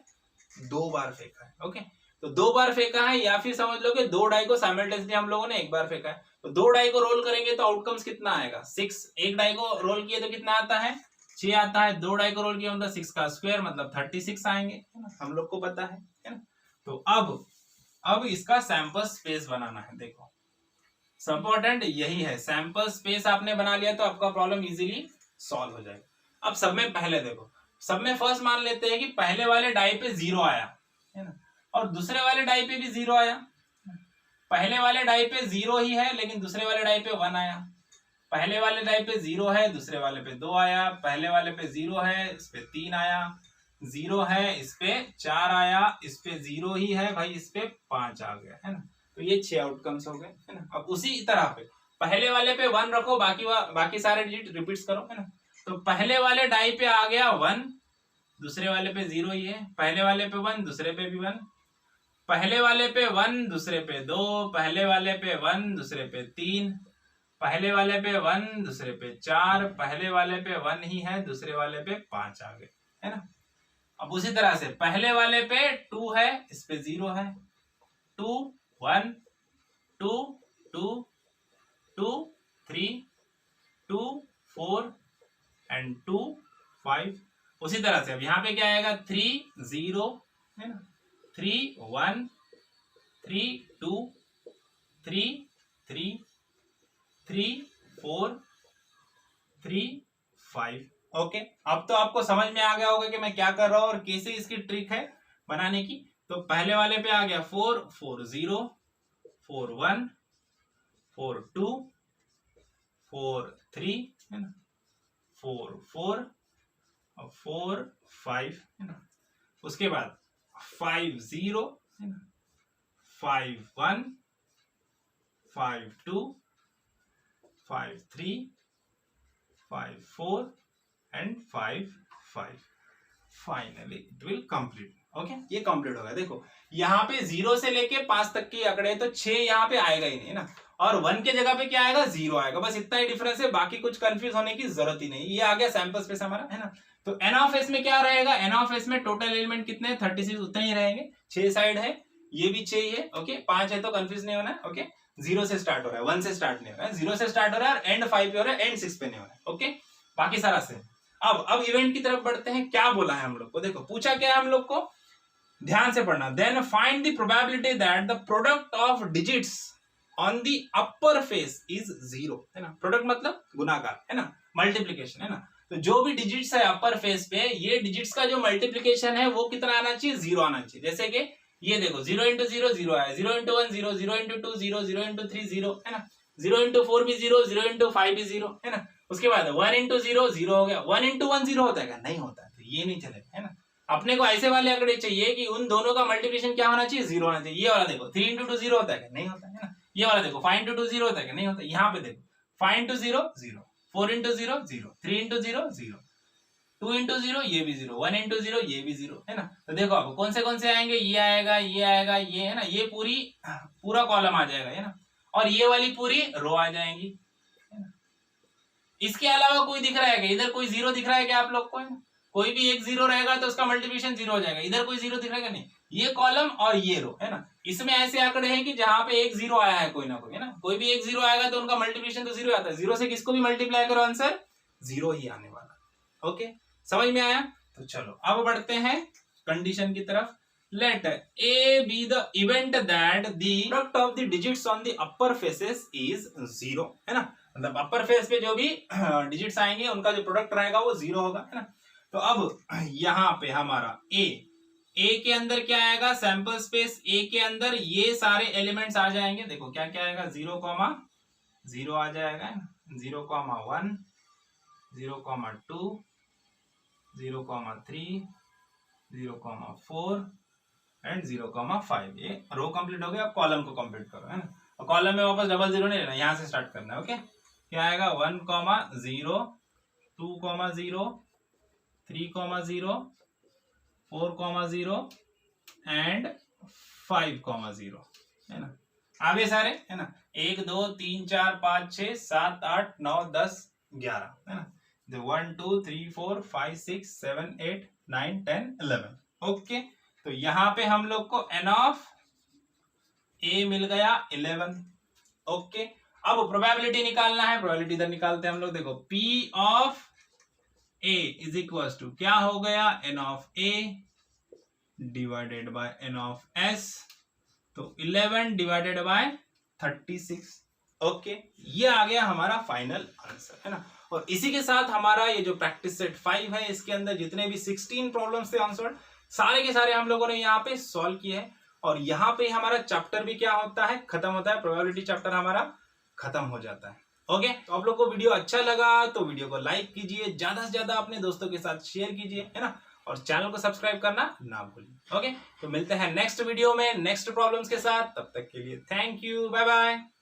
2 बार फेंका है। ओके, तो 2 बार फेंका है, या फिर समझ लो कि 2 डाई को साइमल्टेनियसली हम लोगों ने 1 बार फेंका है। तो 2 डाई को रोल करेंगे तो आउटकम्स कितना आएगा, 6। एक डाई को रोल किए तो कितना आता है, 6 आता है। 2 डाई को रोल किया मतलब 6 का स्क्वायर मतलब 36 आएंगे, हम लोग को पता है ना। तो अब इसका सैंपल स्पेस बनाना है। देखो इम्पोर्टेंट यही है, सैंपल स्पेस आपने बना लिया तो आपका प्रॉब्लम इजीली सॉल्व हो जाएगा। अब सब में पहले देखो, सब में फर्स्ट मान लेते हैं कि पहले वाले डाई पे 0 आया है ना, और दूसरे वाले डाई पे भी 0 आया। पहले वाले डाई पे 0 ही है, लेकिन दूसरे वाले डाई पे 1 आया। पहले वाले डाई पे 0 है, दूसरे वाले पे 2 आया। पहले वाले पे 0 है, इस पे 3 आया। 0 है, इस पे 4 आया। इस पे 0 ही है भाई, इस पे 5 आ गया है ना। तो ये 6 आउटकम्स हो गए है ना। अब उसी तरह पे पहले वाले पे 1 रखो, बाकी सारे डिजिट रिपीट्स करो है ना। तो पहले वाले डाई पे आ गया 1, दूसरे वाले पे 0 ही है। पहले वाले पे 1, दूसरे पे भी 1। पहले वाले पे 1, दूसरे पे 2। पहले वाले पे 1, दूसरे पे 3। पहले वाले पे 1, दूसरे पे 4। पहले वाले पे 1 ही है, दूसरे वाले पे 5 आ गए है ना। अब उसी तरह से पहले वाले पे 2 है, इस पे 0 है। 2 1 2 2 2 3 2 4 एंड 2 5। उसी तरह से अब यहाँ पे क्या आएगा, 3 0 है ना, 3 1 3 2 3 3 3 4 3 5। ओके, अब तो आपको समझ में आ गया होगा कि मैं क्या कर रहा हूं और कैसे इसकी ट्रिक है बनाने की। तो पहले वाले पे आ गया 4 4 0 4 1 4 2 4 3 है ना, 4 4 और 4 5 है ना। उसके बाद 5 0 है ना, 5 1 5 2 5 3 5 4 and 5 5। Finally it will complete. Okay, ये कंप्लीट हो गया। देखो यहाँ पे 0 से लेके 5 तक के आंकड़े, तो 6 यहाँ पे आएगा ही नहीं ना, और 1 के जगह पे क्या आएगा, 0 आएगा। बस इतना ही डिफरेंस है, बाकी कुछ कंफ्यूज होने की जरूरत ही नहीं। ये आ गया सैंपल स्पेस हमारा है ना। तो एन ऑफ एस में क्या रहेगा, एन ऑफ एस में टोटल एलिमेंट कितने हैं, 36 उतने ही रहेंगे। 6 साइड है, ये भी 6 ही है। ओके, 5 है तो कंफ्यूज नहीं होना है। ओके, 0 से स्टार्ट हो रहा है, 1 से स्टार्ट नहीं हो रहा है, 0 से स्टार्ट हो रहा है और एंड 5 पे हो रहा है, एंड 6 पे नहीं हो रहा है। ओके, बाकी सारा सेम। अब इवेंट की तरफ बढ़ते हैं। क्या बोला है हम लोग को, देखो पूछा क्या है हम लोग को, ध्यान से पढ़ना। Then find the probability that the product of digits on the upper face is 0 है ना। प्रोडक्ट मतलब गुणाकार है ना, मल्टीप्लीकेशन है ना। तो जो भी डिजिट्स है अपर फेस पे, ये डिजिट्स का जो मल्टीप्लीकेशन है वो कितना आना चाहिए, 0 आना चाहिए। जैसे कि ये देखो 0 इंटू 0 0 आया, 0 इंटू 1 0, 0 इंटू 2 0, 0 इंटू 3 0 है ना, 0 इंटू 4 भी 0, 0 इंटू 5 भी 0 है ना। उसके बाद 1 इंटू 0 0 हो गया, 1 इंटू 1 0 होता है क्या, नहीं होता है। तो ये नहीं चलेगा है ना। अपने को ऐसे वाले आंकड़े चाहिए कि उन दोनों का मल्टीप्लिकेशन क्या होना चाहिए, 0 होना चाहिए। ये वाला देखो 3 इंटू 2 0 होता है क्या, नहीं होता है ना। ये वाला देखो 5 इंटू 2 0 होता है क्या, नहीं होता। यहाँ पे देखो 5 इंटू 0 0, 4 इंटू 0 0, 3 इंटू 0 0, 2 इंटू 0 ये भी 0, 1 इंटू 0 ये भी 0, है ना। तो देखो अब कौन से आएंगे, ये आएगा, ये आएगा, ये, है ना, ये पूरा कॉलम आ जाएगा, है ना, और ये वाली पूरी रो आ जाएंगी, है ना। इसके अलावा कोई दिख रहा है क्या, इधर कोई 0 दिख रहा है क्या आप लोग को, है ना? कोई भी एक 0 रहेगा तो उसका मल्टीप्लिकेशन 0 हो जाएगा। इधर कोई 0 दिख रहा है नहीं, ये कॉलम और ये रो, है ना। इसमें ऐसे आंकड़े हैं कि जहां पे एक 0 आया है कोई ना कोई, है ना, कोई भी एक 0 आएगा तो उनका मल्टीप्लिकेशन तो 0 आता है। 0 से किसको भी मल्टीप्लाई करो आंसर 0 ही आने वाला। ओके, समझ में आया? तो चलो अब बढ़ते हैं कंडीशन की तरफ। Let A be the event that the product of the digits on the upper faces is 0, है ना, मतलब अपर फेस पे जो भी डिजिट्स आएंगे उनका जो प्रोडक्ट रहेगा वो 0 होगा, है ना। तो अब यहाँ पे हमारा ए के अंदर क्या आएगा, सैंपल स्पेस ए के अंदर ये सारे एलिमेंट्स आ जाएंगे। देखो क्या क्या आएगा, 0,0 आ जाएगा, 0,1, 0,2, 0,3, 0,4 एंड 0,5। ये रो कंप्लीट हो गया। अब कॉलम को कंप्लीट करो, है ना। और कॉलम में वापस डबल 0 नहीं लेना, यहाँ से स्टार्ट करना है। ओके, क्या आएगा, 1,0, 2,0, 3,0, 4,0 एंड 5,0, है ना। आगे सारे, है ना, 1 2 3 4 5 6 7 8 9 10 11, है ना। 1 2 3 4 5 6 7 8 9 10 11। ओके, तो यहाँ पे हम लोग को n ऑफ a मिल गया 11। ओके, अब प्रोबेबिलिटी निकालना है। प्रोबेबिलिटी इधर निकालते हैं हम लोग। देखो p of a is equal to क्या हो गया, n of a divided by n of s, तो 11 डिवाइडेड बाय 36। ओके, ये आ गया हमारा फाइनल आंसर, है ना। और इसी के साथ हमारा ये जो प्रैक्टिस सेट 5 है, इसके अंदर जितने भी 16 प्रॉब्लम्स थे आंसर सारे के सारे हम लोगों ने यहाँ पे सॉल्व किए हैं। और यहाँ पे हमारा चैप्टर भी क्या होता है, खत्म होता है। प्रोबेबिलिटी चैप्टर हमारा खत्म हो जाता है। ओके, तो आप लोग को वीडियो अच्छा लगा तो वीडियो को लाइक कीजिए, ज्यादा से ज्यादा अपने दोस्तों के साथ शेयर कीजिए, है ना, और चैनल को सब्सक्राइब करना ना भूलिए। ओके, तो मिलते हैं नेक्स्ट वीडियो में नेक्स्ट प्रॉब्लम्स के साथ। तब तक के लिए थैंक यू, बाय बाय।